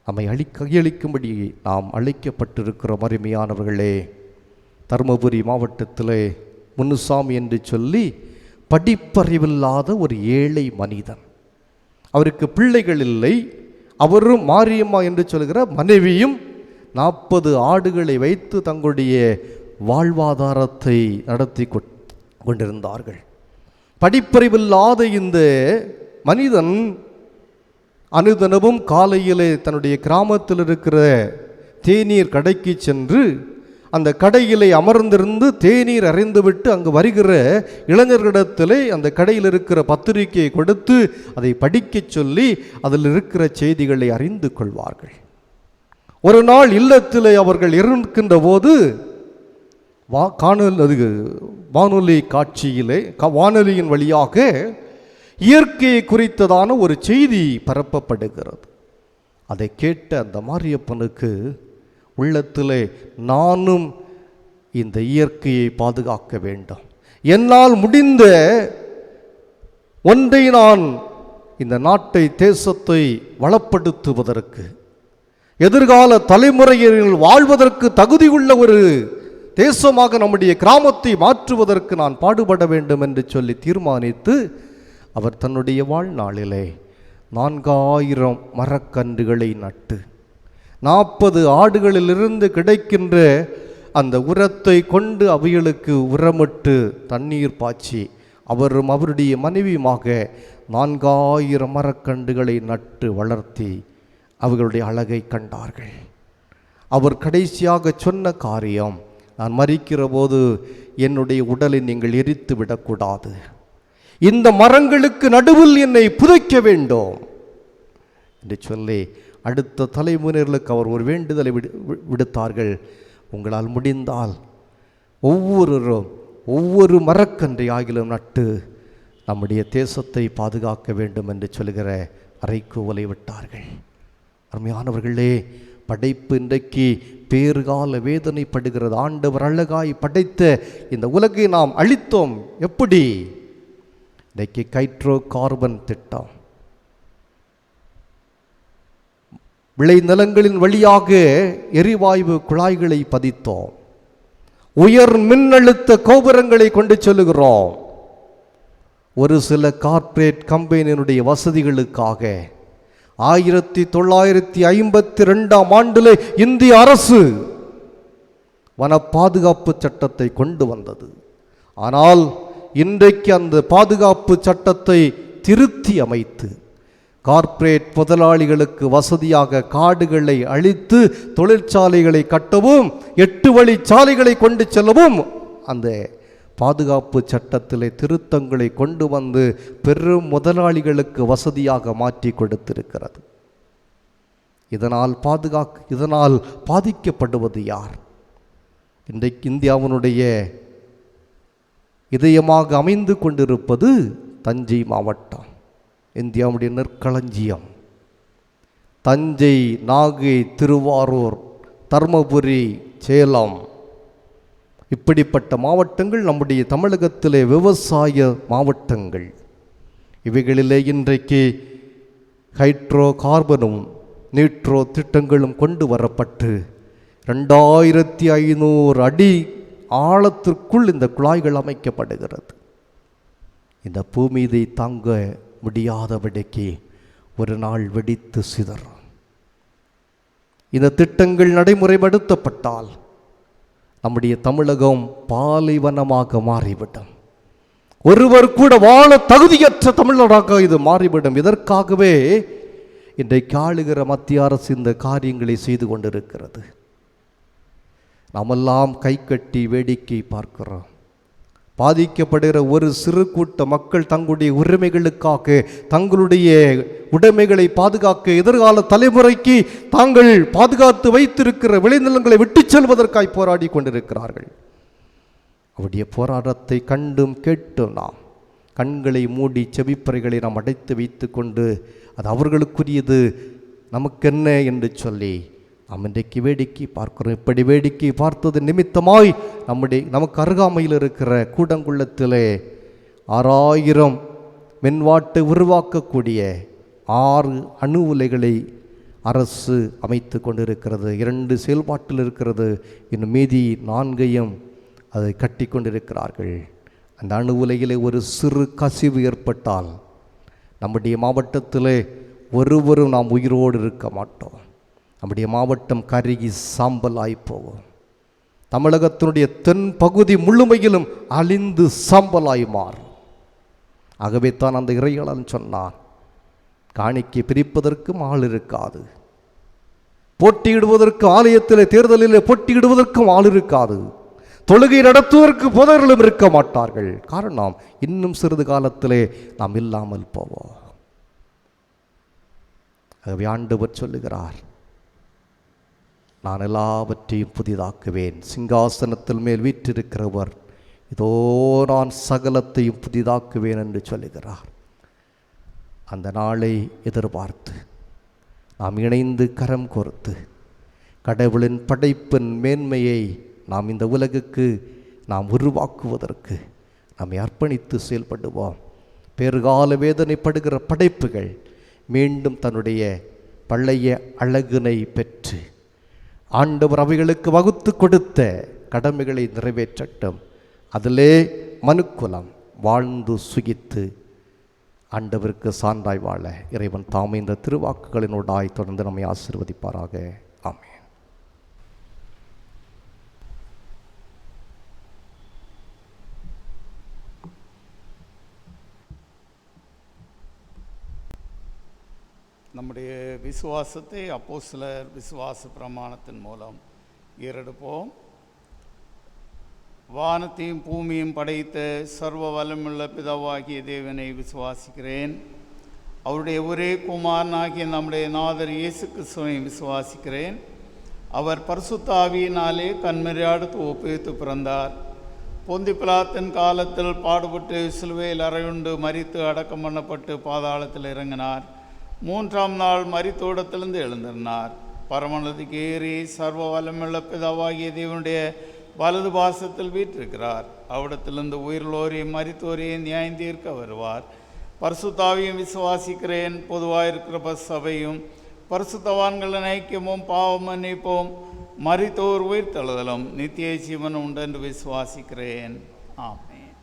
நம்மை கையளிக்கும்படி நாம் அழைக்கப்பட்டிருக்கிறோம். அருமையானவர்களே, தருமபுரி மாவட்டத்திலே முன்னுசாமி என்று சொல்லி படிப்பறிவில்லாத ஒரு ஏழை மனிதன். அவருக்கு பிள்ளைகள் இல்லை. அவரும் மாரியம்மா என்று சொல்கிற மனைவியும் 40 ஆடுகளை வைத்து தங்களுடைய வாழ்வாதாரத்தை நடத்தி கொண்டிருந்தார்கள். படிப்பறிவில்லாத இந்த மனிதன் அனுதினமும் காலையிலே தன்னுடைய கிராமத்தில் இருக்கிற தேநீர் கடைக்கு சென்று அந்த கடையிலே அமர்ந்திருந்து தேநீர் அறிந்துவிட்டு அங்கு வருகிற இளைஞர்களிடத்திலே அந்த கடையில் இருக்கிற பத்திரிகையை கொடுத்து அதை படிக்கச் சொல்லி அதில் இருக்கிற செய்திகளை அறிந்து கொள்வார்கள். ஒரு நாள் இல்லத்திலே அவர்கள் இருக்கின்ற போது வானொலி காட்சியிலே வானொலியின் வழியாக இயற்கையை குறித்ததான ஒரு செய்தி பரப்பப்படுகிறது. அதை கேட்ட அந்த மாரியப்பனுக்கு உள்ளத்திலே நானும் இந்த இயற்கையை பாதுகாக்க வேண்டும், என்னால் முடிந்த ஒன்றை நான் இந்த நாட்டை தேசத்தை வளப்படுத்துவதற்கு எதிர்கால தலைமுறையினர் வாழ்வதற்கு தகுதியுள்ள ஒரு தேசமாக நம்முடைய கிராமத்தை மாற்றுவதற்கு நான் பாடுபட வேண்டும் என்று சொல்லி தீர்மானித்து அவர் தன்னுடைய வாழ்நாளிலே 4000 மரக்கன்றுகளை நட்டு 40 ஆடுகளிலிருந்து கிடைக்கின்ற அந்த உரத்தை கொண்டு அவைகளுக்கு உரமிட்டு தண்ணீர் பாய்ச்சி அவரும் அவருடைய மனைவியுமாக 4000 மரக்கன்றுகளை நட்டு வளர்த்தி அவர்களுடைய அழகை கண்டார்கள். அவர் கடைசியாக சொன்ன காரியம், நான் மரிக்கிற போது என்னுடைய உடலை நீங்கள் எரித்து விடக்கூடாது, இந்த மரங்களுக்கு நடுவில் என்னை புதைக்க வேண்டும் என்று சொல்லி அடுத்த தலைமுறைகளுக்கு அவர் ஒரு வேண்டுதலை விடுத்தார்கள். உங்களால் முடிந்தால் ஒவ்வொரு மரக்கன்றை ஆகிலும் நட்டு நம்முடைய தேசத்தை பாதுகாக்க வேண்டும் என்று சொல்கிற அறைக்கூவலை விட்டார்கள். அருமையானவர்களே, படைப்பு இன்றைக்கு பேறுகால வேதனைப்படுகிறது. ஆண்டவர் அழகாய் படைத்த இந்த உலகை நாம் அழித்தோம். எப்படி? இன்றைக்கு ஹைட்ரோ கார்பன் திட்டம், விளைநிலங்களின் வழியாக எரிவாயு குழாய்களை பதித்தோம், உயர் மின்னழுத்த கோபுரங்களை கொண்டு செல்லுகிறோம். ஒரு சில கார்ப்பரேட் கம்பெனியினுடைய வசதிகளுக்காக 1952 இந்திய அரசு வன பாதுகாப்பு சட்டத்தை கொண்டு வந்தது. ஆனால் இன்றைக்கு அந்த பாதுகாப்பு சட்டத்தை திருத்தி அமைத்து கார்ப்பரேட் முதலாளிகளுக்கு வசதியாக காடுகளை அழித்து தொழிற்சாலைகளை கட்டவும் 8 வழி சாலைகளை கொண்டு செல்லவும் அந்த பாதுகாப்பு சட்டத்திலே திருத்தங்களை கொண்டு வந்து பெரும் முதலாளிகளுக்கு வசதியாக மாற்றி கொடுத்திருக்கிறது. இதனால் பாதிக்கப்படுவது யார்? இன்றைக்கு இந்தியாவினுடைய இதயமாக அமைந்து கொண்டிருப்பது தஞ்சை மாவட்டம், இந்தியாவுடைய நெற்களஞ்சியம். தஞ்சை, நாகை, திருவாரூர், தர்மபுரி, சேலம் இப்படிப்பட்ட மாவட்டங்கள் நம்முடைய தமிழகத்திலே விவசாய மாவட்டங்கள். இவைகளிலே இன்றைக்கு ஹைட்ரோ கார்பனும் நீட்ரோ திட்டங்களும் கொண்டு வரப்பட்டு 2500 அடி ஆழத்திற்குள் இந்த குழாய்கள் அமைக்கப்படுகிறது. இந்த பூமி இதை தாங்க முடியாதபடிக்கு ஒரு நாள் வெடித்து சிதறும். இந்த திட்டங்கள் நடைமுறைப்படுத்தப்பட்டால் நம்முடைய தமிழகம் பாலைவனமாக மாறிவிடும். ஒருவர் கூட வாழ தகுதியற்ற தமிழராக இது மாறிவிடும். இதற்காகவே இன்றைக்கு ஆளுகிற மத்திய அரசு இந்த காரியங்களை செய்து கொண்டிருக்கிறது. நாமெல்லாம் கை கட்டி வேடிக்கை பார்க்கிறோம். பாதிக்கப்படுகிற ஒரு சிறு கூட்ட மக்கள் தங்களுடைய உரிமைகளுக்காக, தங்களுடைய உடைமைகளை பாதுகாக்க, எதிர்கால தலைமுறைக்கு தாங்கள் பாதுகாத்து வைத்திருக்கிற விளைநிலங்களை விட்டு செல்வதற்காய் போராடி கொண்டிருக்கிறார்கள். அவருடைய போராட்டத்தை கண்டும் கேட்டும் நாம் கண்களை மூடி செவிப்பறைகளை நாம் அடைத்து வைத்து கொண்டு அது அவர்களுக்குரியது நமக்கென்ன என்று சொல்லி நாம் இன்றைக்கு வேடிக்கை பார்க்கிறோம். இப்படி வேடிக்கை பார்த்தது நிமித்தமாய் நமக்கு அருகாமையில் இருக்கிற கூடங்குளத்திலே 6000 மின்வாட்டை உருவாக்கக்கூடிய 6 அணு உலைகளை அரசு அமைத்து கொண்டிருக்கிறது. 2 செயல்பாட்டில் இருக்கிறது. இன்னும் மீதி 4ஐயும் அதை கட்டி கொண்டிருக்கிறார்கள். அந்த அணு உலையிலே ஒரு சிறு கசிவு ஏற்பட்டால் நம்முடைய மாவட்டத்திலே ஒருவரும் நாம் உயிரோடு இருக்க மாட்டோம். நம்முடைய மாவட்டம் கருகி சாம்பலாய் போகும். தமிழகத்தினுடைய தென் பகுதி முழுமையிலும் அழிந்து சாம்பலாய் மாறும். ஆகவே தான் அந்த இறையாளன் சொன்னான், காணிக்கை பிரிப்பதற்கும் ஆள் இருக்காது, போட்டியிடுவதற்கு ஆலயத்தில் தேர்தலில் போட்டியிடுவதற்கும் ஆள் இருக்காது, தொழுகை நடத்துவதற்கு போதர்களும் இருக்க மாட்டார்கள். காரணம், இன்னும் சிறிது காலத்திலே நாம் இல்லாமல் போவோம். ஆகவே ஆண்டவர் சொல்லுகிறார், நான் எல்லாவற்றையும் புதிதாக்குவேன். சிங்காசனத்தில் மேல் வீற்றிருக்கிறவர் இதோ நான் சகலத்தையும் புதிதாக்குவேன் என்று சொல்லுகிறார். அந்த நாளை எதிர்பார்த்து நாம் இணைந்து கரம் கோர்த்து கடவுளின் படைப்பின் மேன்மையை நாம் இந்த உலகுக்கு நாம் உருவாக்குவதற்கு நம்மை அர்ப்பணித்து செயல்படுவோம். பேறுகால வேதனைப்படுகிற படைப்புகள் மீண்டும் தன்னுடைய பழைய அழகினை பெற்று ஆண்டவர் அவைகளுக்கு வகுத்து கொடுத்த கடமைகளை நிறைவேற்றட்டும். அதிலே மனுக்குலம் வாழ்ந்து சுகித்து ஆண்டவருக்கு சான்றாய் வாழ இறைவன் தாமே இந்த திருவாக்குகளினோடாய் தொடர்ந்து நம்மை ஆசீர்வதிப்பாராக. ஆமென். நம்முடைய விசுவாசத்தை அப்போஸ்தலர் விசுவாச பிரமாணத்தின் மூலம் ஏறெடுப்போம். வானத்தையும் பூமியும் படைத்த சர்வ வல்லமுள்ள பிதாவாகிய தேவனை விசுவாசிக்கிறேன். அவருடைய ஒரே குமாரனாகிய நம்முடைய நாதர் இயேசு கிறிஸ்துவை விசுவாசிக்கிறேன். அவர் பரிசுத்த ஆவியினாலே கன்மரியாடு ஒப்புவித்து பிறந்தார். பொந்தி பிலாத்தின் காலத்தில் பாடுபட்டு சிலுவையில் அறையுண்டு மரித்து அடக்கம் பண்ணப்பட்டு பாதாளத்தில் இறங்கினார். 3ஆம் நாள் மரித்தோடத்திலிருந்து எழுந்திருந்தார். பரமனதுக்கு ஏறி சர்வ வல்லமுள்ள பிதாவாகிய தேவனுடைய வலது பாசத்தில் வீற்றிருக்கிறார். அவ்விடத்திலிருந்து உயிர்லோரையும் மரித்தோரையும் நியாயம் தீர்க்க வருவார். பரிசுத்தாவியும் விசுவாசிக்கிறேன். பொதுவாயிருக்கிற சபையும் பரிசுத்தவான்களின் ஐக்கியமும் பாவம் மன்னிப்போம் மரித்தோர் உயிர் தழுதலும் நித்திய ஜீவன் உண்டென்று விசுவாசிக்கிறேன். ஆமென்.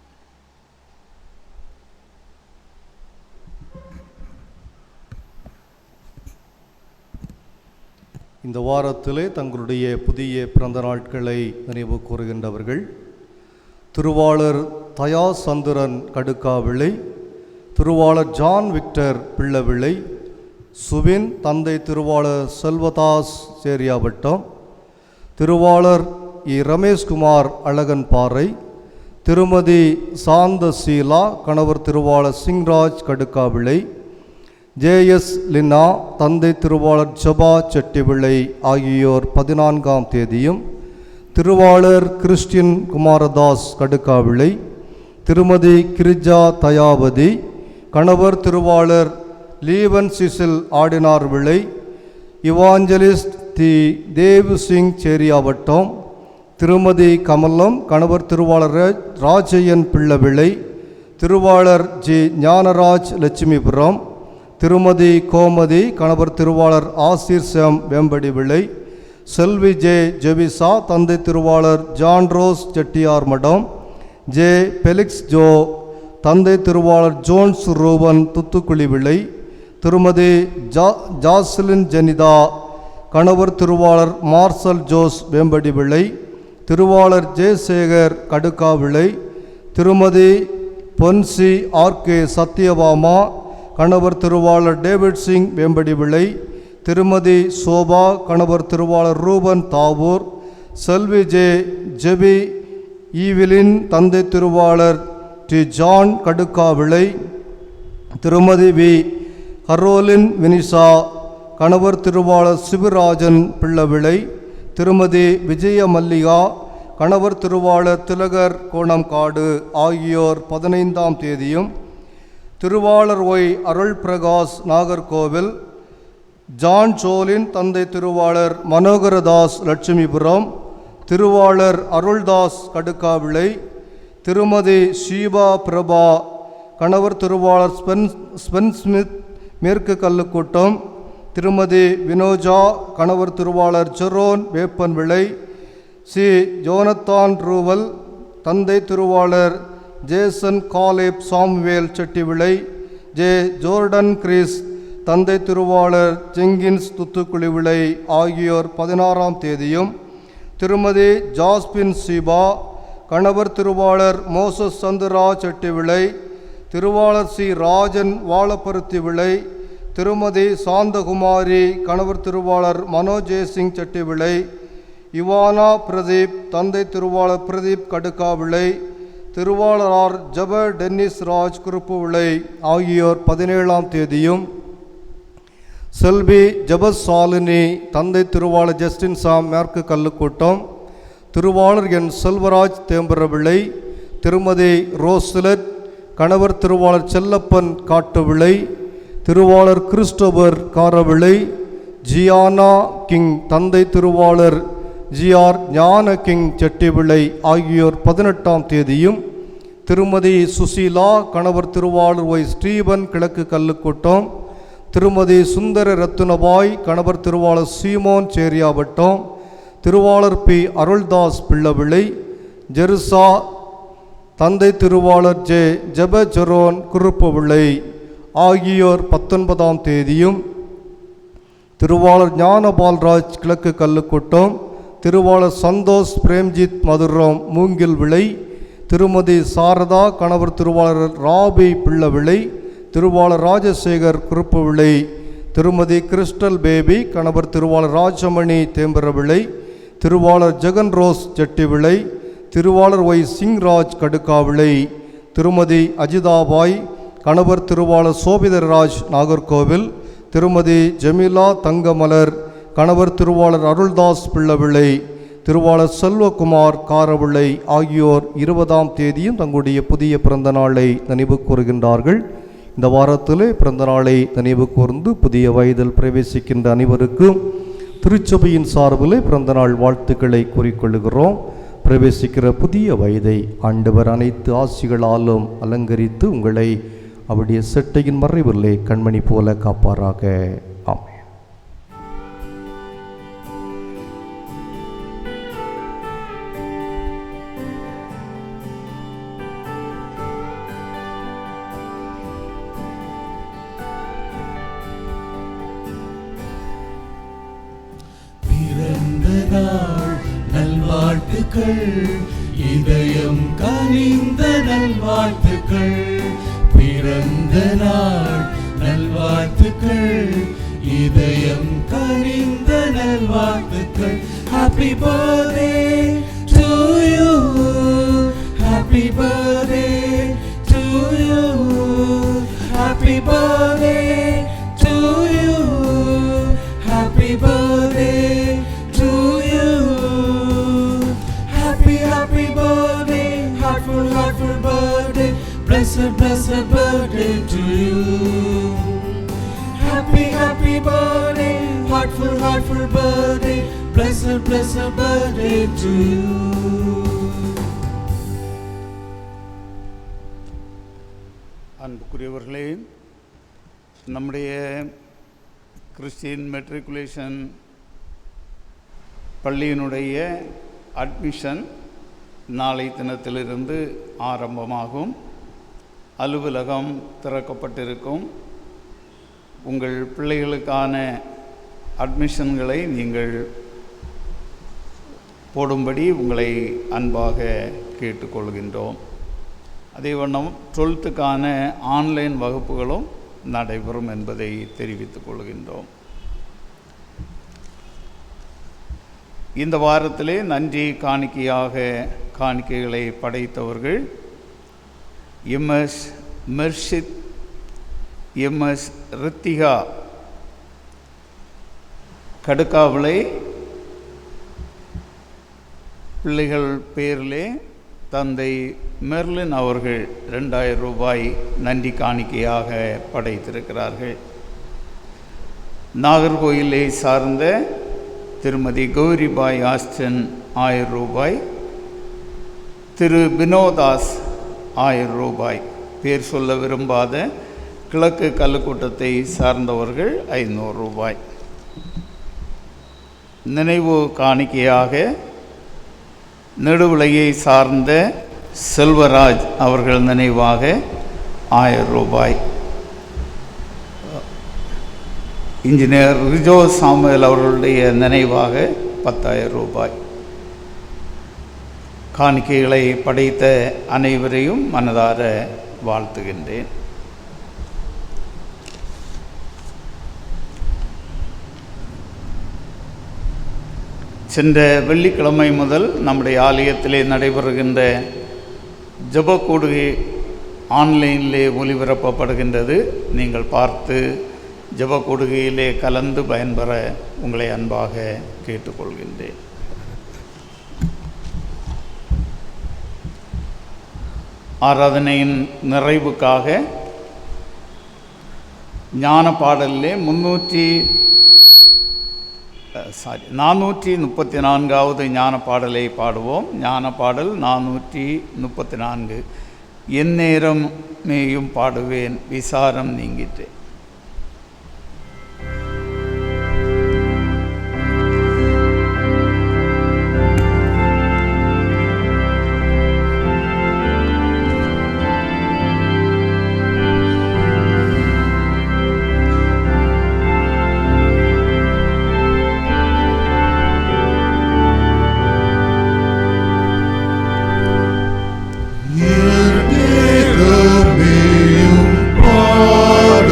இந்த வாரத்திலே தங்களுடைய புதிய பிறந்த நாட்களை நினைவு கூறுகின்றவர்கள் திருவாளர் தயா சந்திரன் கடுக்காவிளை, திருவாளர் ஜான் விக்டர் பிள்ளவிளை, சுபின் தந்தை திருவாளர் செல்வதாஸ் சேரியாவட்டம், திருவாளர் ரமேஷ்குமார் அழகன்பாறை, திருமதி சாந்த சீலா கணவர் திருவாளர் சிங்ராஜ் கடுக்காவிளை, ஜேஎஸ் லின்னா தந்தை திருவாளர் ஜபா செட்டிவிளை ஆகியோர் 14ஆம் தேதியும், திருவாளர் கிறிஸ்டின் குமாரதாஸ் கடுக்காவிளை, திருமதி கிரிஜா தயாவதி கணவர் திருவாளர் லீவன் சிசில் ஆடினார் விளை, இவாஞ்சலிஸ்ட் தி தேவ் சிங் சேரியாவட்டம், திருமதி கமலம் கணவர் திருவாளர் ராஜையன் பிள்ளவிளை, திருவாளர் ஜி ஞானராஜ் லட்சுமிபுரம், திருமதி கோமதி கணவர் திருவாளர் ஆசிர் சேம் வேம்படி விளை, செல்வி ஜே ஜெபிசா தந்தை திருவாளர் ஜான் ரோஸ் செட்டியார் மடம், ஜே பெலிக்ஸ் ஜோ தந்தை திருவாளர் ஜோன்ஸ் ரூபன் துத்துக்குழி விளை, திருமதி ஜாஸ்லின் ஜெனிதா கணவர் திருவாளர் மார்சல் ஜோஸ் வேம்படி விளை, திருவாளர் ஜெயசேகர் கடுக்கா விளை, திருமதி பொன்சி ஆர்கே சத்யபாமா கணவர் திருவாளர் டேவிட் சிங் வேம்படி விளை, திருமதி சோபா கணவர் திருவாளர் ரூபன் தாவூர், செல்வி ஜே ஜெபி ஈவிலின் தந்தை திருவாளர் டி ஜான் கடுக்கா விளை, திருமதி வி ஹரோலின் வினிசா கணவர் திருவாளர் சிவராஜன் பிள்ளவிளை, திருமதி விஜய மல்லிகா கணவர் திருவாளர் திலகர் கோணம்காடு ஆகியோர் 15ஆம் தேதியும், திருவாளர் ஒய் அருள் பிரகாஷ் நாகர்கோவில், ஜான் ஜோலின் தந்தை திருவாளர் மனோகரதாஸ் லட்சுமிபுரம், திருவாளர் அருள்தாஸ் கடுக்காவிளை, திருமதி ஷீபா பிரபா கணவர் திருவாளர் ஸ்பென்ஸ்மித் மேற்கு கல்லுக்கூட்டம், திருமதி வினோஜா கணவர் திருவாளர் ஜெரோன் வேப்பன் விளை, சி ஜோனத்தான் ரூவல் தந்தை திருவாளர் ஜேசன் காலேப் சாம்வேல் செட்டிவிளை, ஜே ஜோர்டன் கிறிஸ் தந்தை திருவாளர் ஜெங்கின்ஸ் துத்துக்குழி விளை ஆகியோர் 16ஆம் தேதியும், திருமதி ஜாஸ்பின் சீபா கணவர் திருவாளர் மோசஸ் சந்திரா செட்டிவிளை, திருவாளர் சி ராஜன் வாழப்பருத்தி விளை, திருமதி சாந்தகுமாரி கணவர் திருவாளர் மனோஜேசிங் செட்டிவிளை, இவானா பிரதீப் தந்தை திருவாளர் பிரதீப் கடுக்கா விளை, திருவாளரார் ஜபர் டென்னிஸ் ராஜ் குறுப்பு விளை ஆகியோர் 17ஆம் தேதியும், செல்வி ஜபஸ் சாலினி தந்தை திருவாளர் ஜஸ்டின் சாம் மேற்கு கல்லுக்கூட்டம், திருவாளர் என் செல்வராஜ் தேம்பர விளை, திருமதி ரோஸ்லட் கணவர் திருவாளர் செல்லப்பன் காட்டு விளை, திருவாளர் கிறிஸ்டோபர் காரவிளை, ஜியானா கிங் தந்தை திருவாளர் ஜிஆர் ஞான கிங் செட்டிவிளை ஆகியோர் 18ஆம் தேதியும், திருமதி சுசீலா கணவர் திருவாளர் ஒய் ஸ்டீபன் கிழக்கு கல்லுக்கூட்டம், திருமதி சுந்தர ரத்துனபாய் கணவர் திருவாளர் சீமோன் சேரியாவட்டம், திருவாளர் பி அருள்தாஸ் பிள்ளவிளை, ஜெருசா தந்தை திருவாளர் ஜே ஜெப ஜெரோன் குறுப்பு விளை ஆகியோர் 19ஆம் தேதியும், திருவாளர் ஞானபால்ராஜ் கிழக்கு கல்லுக்கூட்டம், திருவாளர் சந்தோஷ் பிரேம்ஜித் மதுரம் மூங்கில் விளை, திருமதி சாரதா கணவர் திருவாளர் ராபி பிள்ளவிளை, திருவாளர் ராஜசேகர் குறுப்பு விளை, திருமதி கிறிஸ்டல் பேபி கணவர் திருவாளர் ராஜமணி தேம்பர விளை, திருவாளர் ஜெகன் ரோஸ் ஜெட்டி விளை, திருவாளர் ஒய் சிங்ராஜ் கடுக்கா விளை, திருமதி அஜிதாபாய் கணவர் திருவாளர் சோபிதர்ராஜ் நாகர்கோவில், திருமதி ஜமீலா தங்கமலர் கணவர் திருவாளர் அருள்தாஸ் பிள்ளவிளை, திருவாளர் செல்வகுமார் காரவிளை ஆகியோர் 20ஆம் தேதியும் தங்களுடைய புதிய பிறந்த நாளை நினைவு கூறுகின்றார்கள். இந்த வாரத்திலே பிறந்த நாளை நினைவு கூர்ந்து புதிய வயதில் பிரவேசிக்கின்ற அனைவருக்கும் திருச்சபையின் சார்பிலே பிறந்த நாள் வாழ்த்துக்களை கூறிக்கொள்கிறோம். பிரவேசிக்கிற புதிய வயதை ஆண்டவர் அனைத்து ஆசிகளாலும் அலங்கரித்து உங்களை அவருடைய செட்டையின் மறைவிலே கண்மணி போல காப்பாராக. ஆமென். நாள் நல்வாழ்த்துக்கள், இதயம் கனிந்த நல்வாழ்த்துக்கள். பிறந்த நாள் நல்வாழ்த்துக்கள், இதயம் கனிந்த நல்வாழ்த்துக்கள். Happy birthday to you, happy birthday to you, happy birthday to you, happy birthday to you, happy birthday, heartful birthday, blessed birthday to you. Happy birthday, heartful birthday, blessed birthday to you. அன்புக்குரியவர்களே, நம்முடைய Christian matriculation பள்ளியினுடைய admission நாளை தினத்திலிருந்து ஆரம்பமாகும். அலுவலகம் திறக்கப்பட்டிருக்கும். உங்கள் பிள்ளைகளுக்கான அட்மிஷன்களை நீங்கள் போடும்படி உங்களை அன்பாக கேட்டுக்கொள்கின்றோம். அதே வண்ணம் 12க்கான ஆன்லைன் வகுப்புகளும் நடைபெறும் என்பதை தெரிவித்துக் கொள்கின்றோம். இந்த வாரத்திலே நன்றி காணிக்கையாக காணிக்கைகளை படைத்தவர்கள் எம்எஸ் மெர்ஷித், எம்எஸ் ரித்திகா கடுக்காவிளை பிள்ளைகள் பேரிலே தந்தை மெர்லின் அவர்கள் 2000 ரூபாய் நன்றி காணிக்கையாக படைத்திருக்கிறார்கள். நாகர்கோயிலை சார்ந்த திருமதி கௌரிபாய் ஆஸ்டன் 1000 ரூபாய், திரு வினோதாஸ் 1000 ரூபாய், பேர் சொல்ல விரும்பாத கிழக்கு கல்லுக்கூட்டத்தை சார்ந்தவர்கள் 500 ரூபாய். நினைவு காணிக்கையாக நெடுவிலையை சார்ந்த செல்வராஜ் அவர்கள் நினைவாக 1000 ரூபாய். இன்ஜினியர் ரிஜோ சாமுவேல் அவர்களுடைய நினைவாக 10,000 ரூபாய். காணிக்கைகளை படைத்த அனைவரையும் மனதார வாழ்த்துகின்றேன். சென்ற வெள்ளிக்கிழமை முதல் நம்முடைய ஆலயத்திலே நடைபெறுகின்ற ஜெபக்கூடுகை ஆன்லைனிலே ஒளிபரப்பப்படுகின்றது. நீங்கள் பார்த்து ஜெபக்கூடுகையிலே கலந்து பயன்பெற உங்களை அன்பாக கேட்டுக்கொள்கின்றேன். ஆராதனையின் நிறைவுக்காக ஞான பாடலிலே 434வது ஞான பாடலை பாடுவோம். ஞான பாடல் 434. எந்நேரம் மேயும் பாடுவேன் விசாரம் நீங்கிட்டு. பாடுவேன்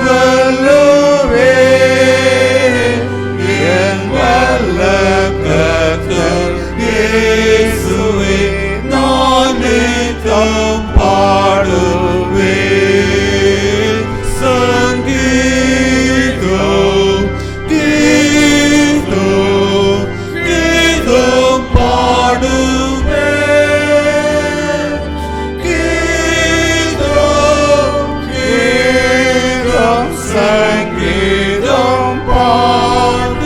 வல்லவே என் வல்ல கர்த்தர் இயேசுவே நான் நித்தம் பாடுவேன் சங்கீதம் கீதம் கீதம் பாடுவேன் கீதம் கீதம் சங்கீதம் பாடுவேன்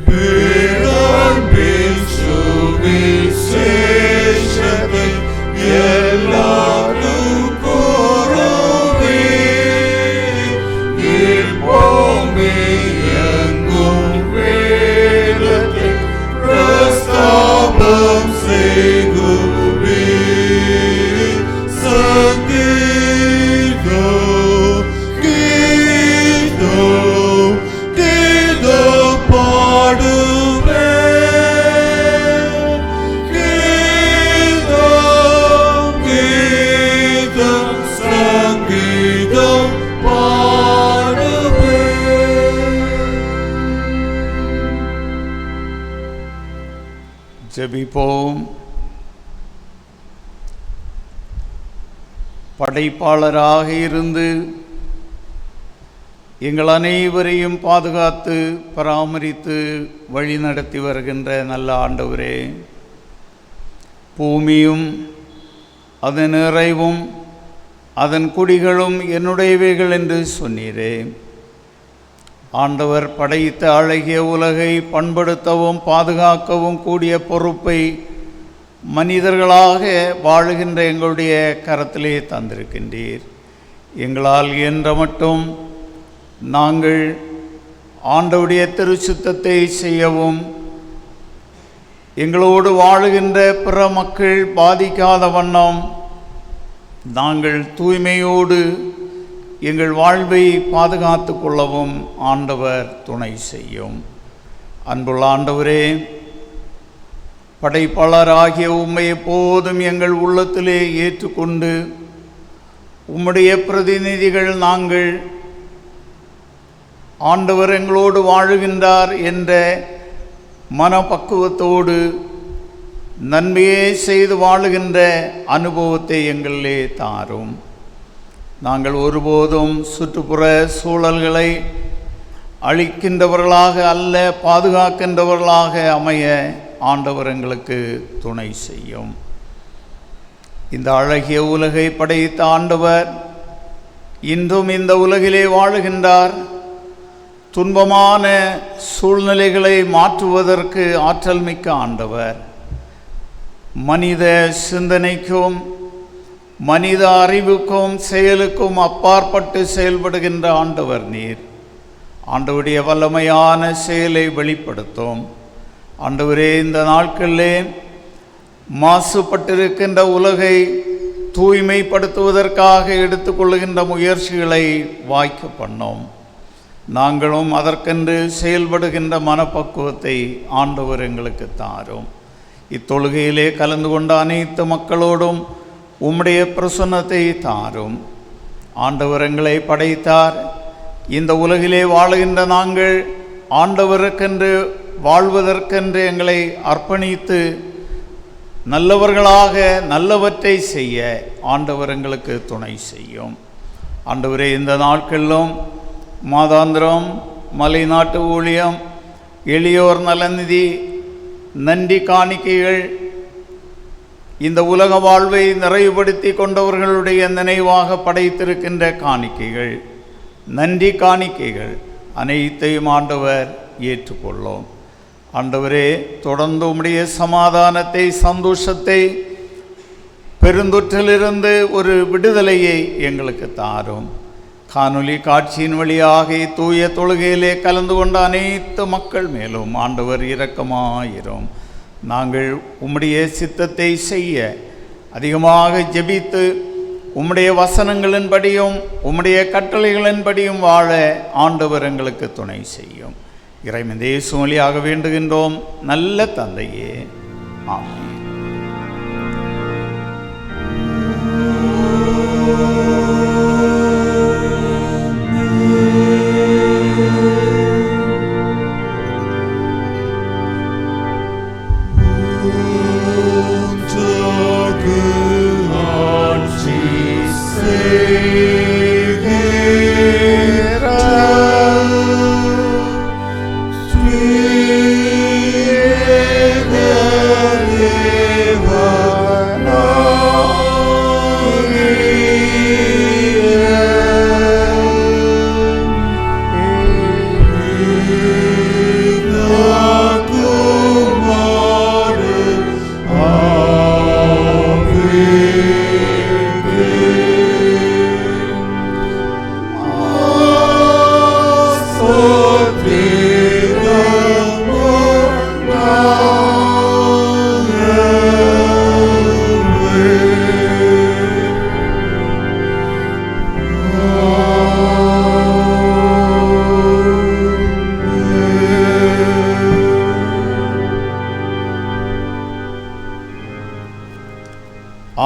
பேரன்பின் சுவிசேஷத்தை எல்லாரும் கூறுவேன் இப்போமே எங்கும் வேதத்தை பிரஸ்தாபம் செய்குவேன் சங்கீதம் கீதம் கீதம் பாடுவேன் கீதம் கீதம் சங்கீதம் பாடுவேன். ஜெபிப்போம். படைப்பாளராக இருந்து எங்கள் அனைவரையும் பாதுகாத்து பராமரித்து வழி நடத்தி வருகின்ற நல்ல ஆண்டவரே, பூமியும் அதன் நிறைவும் அதன் குடிகளும் என்னுடையவைகள் என்று சொன்னீரே. ஆண்டவர் படைத்த அழகிய உலகை பண்படுத்தவும் பாதுகாக்கவும் கூடிய பொறுப்பை மனிதர்களாக வாழுகின்ற எங்களுடைய கரத்திலே தந்திருக்கின்றீர். எங்களால் இயன்ற மட்டும் நாங்கள் ஆண்டவருடைய திருச்சுத்தத்தை செய்யவும் எங்களோடு வாழுகின்ற பிற மக்கள் பாதிக்காத வண்ணம் நாங்கள் தூய்மையோடு எங்கள் வாழ்வை பாதுகாத்து கொள்ளவும் ஆண்டவர் துணை செய்யும். அன்புள்ள ஆண்டவரே, படைப்பாளராகிய உம்மை எப்போதும் எங்கள் உள்ளத்திலே ஏற்றுக்கொண்டு உம்முடைய பிரதிநிதிகள் நாங்கள், ஆண்டவர் எங்களோடு வாழுகின்றார் என்ற மனப்பக்குவத்தோடு நன்மையே செய்து வாழுகின்ற அனுபவத்தை எங்களிலே தாரும். நாங்கள் ஒருபோதும் சுற்றுப்புற சூழல்களை அழிக்கின்றவர்களாக அல்ல, பாதுகாக்கின்றவர்களாக அமைய ஆண்டவர் எங்களுக்கு துணை செய்யும். இந்த அழகிய உலகை படைத்த ஆண்டவர் இன்றும் இந்த உலகிலே வாழுகின்றார். துன்பமான சூழ்நிலைகளை மாற்றுவதற்கு ஆற்றல் மிக்க ஆண்டவர். மனித சிந்தனைக்கும் மனித அறிவுக்கும் செயலுக்கும் அப்பாற்பட்டு செயல்படுகின்ற ஆண்டவர் நீர். ஆண்டவருடைய வல்லமையான செயலை வெளிப்படுத்தும். ஆண்டவரே, இந்த நாட்களிலே மாசுபட்டிருக்கின்ற உலகை தூய்மைப்படுத்துவதற்காக எடுத்துக்கொள்ளுகின்ற முயற்சிகளை வாய்க்க பண்ணோம். நாங்களும் அதற்கென்று செயல்படுகின்ற மனப்பக்குவத்தை ஆண்டவர் எங்களுக்கு தாரும். இத்தொழுகையிலே கலந்து கொண்ட அனைத்து மக்களோடும் உம்முடைய பிரசன்னத்தை தாரும். ஆண்டவர் எங்களை படைத்தார். இந்த உலகிலே வாழுகின்ற நாங்கள் ஆண்டவருக்கென்று வாழ்வதற்கென்று எங்களை அர்ப்பணித்து நல்லவர்களாக நல்லவற்றை செய்ய ஆண்டவர் எங்களுக்கு துணை செய்யும். ஆண்டவரே, இந்த நாட்களிலும் மாதாந்திரம், மலை நாட்டு ஊழியம், எளியோர் நலநிதி, நன்றி காணிக்கைகள், இந்த உலக வாழ்வை நிறைவுபடுத்தி கொண்டவர்களுடைய நினைவாக படைத்திருக்கின்ற காணிக்கைகள், நன்றி காணிக்கைகள் அனைத்தையும் ஆண்டவர் ஏற்றுக்கொள்ளும். ஆண்டவரே, தொடர்ந்து உம்முடைய சமாதானத்தை, சந்தோஷத்தை, பெருந்தொற்றிலிருந்து ஒரு விடுதலையை எங்களுக்கு தாரும். காணொலி காட்சியின் வழியாக தூய தொழுகையிலே கலந்து கொண்ட அனைத்து மக்கள் மேலும் ஆண்டவர் இரக்கமாயிரும். நாங்கள் உம்முடைய சித்தத்தை செய்ய அதிகமாக ஜெபித்து உம்முடைய வசனங்களின்படியும் உம்முடைய கட்டளைகளின்படியும் வாழ ஆண்டவர் எங்களுக்கு துணை செய்யும். இறைவன் இயேசு வழியாக வேண்டுகின்றோம் நல்ல தந்தையே, ஆமென்.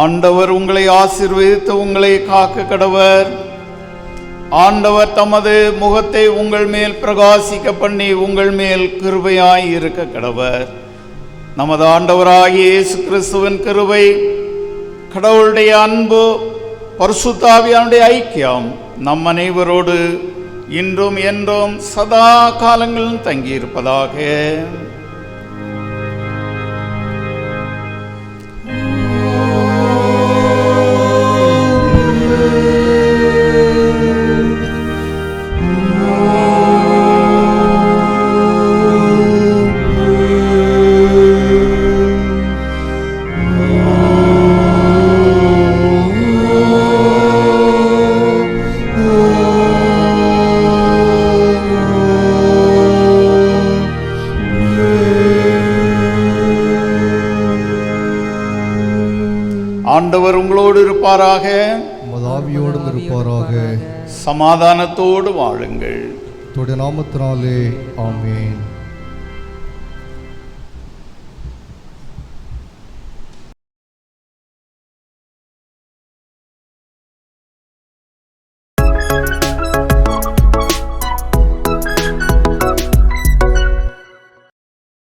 ஆண்டவர் உங்களை ஆசீர்வதித்து உங்களை காக்க கடவர். ஆண்டவர் தமது முகத்தை உங்கள் மேல் பிரகாசிக்க பண்ணி உங்கள் மேல் கிருபையாய் இருக்க கடவர். நமது ஆண்டவராகிய இயேசு கிறிஸ்துவின் கிருபை, கடவுளுடைய அன்பு, பரிசுத்த ஆவியானுடைய ஐக்கியம் நம் அனைவரோடு இன்றும் என்றும் சதா காலங்களிலும் தங்கியிருப்பதாக. ஆண்டவர் உங்களோடு இருப்பாராக, ஆவியோடும் இருப்பாராக. சமாதானத்தோடு வாழுங்கள். நாமத்தினாலே ஆமென்.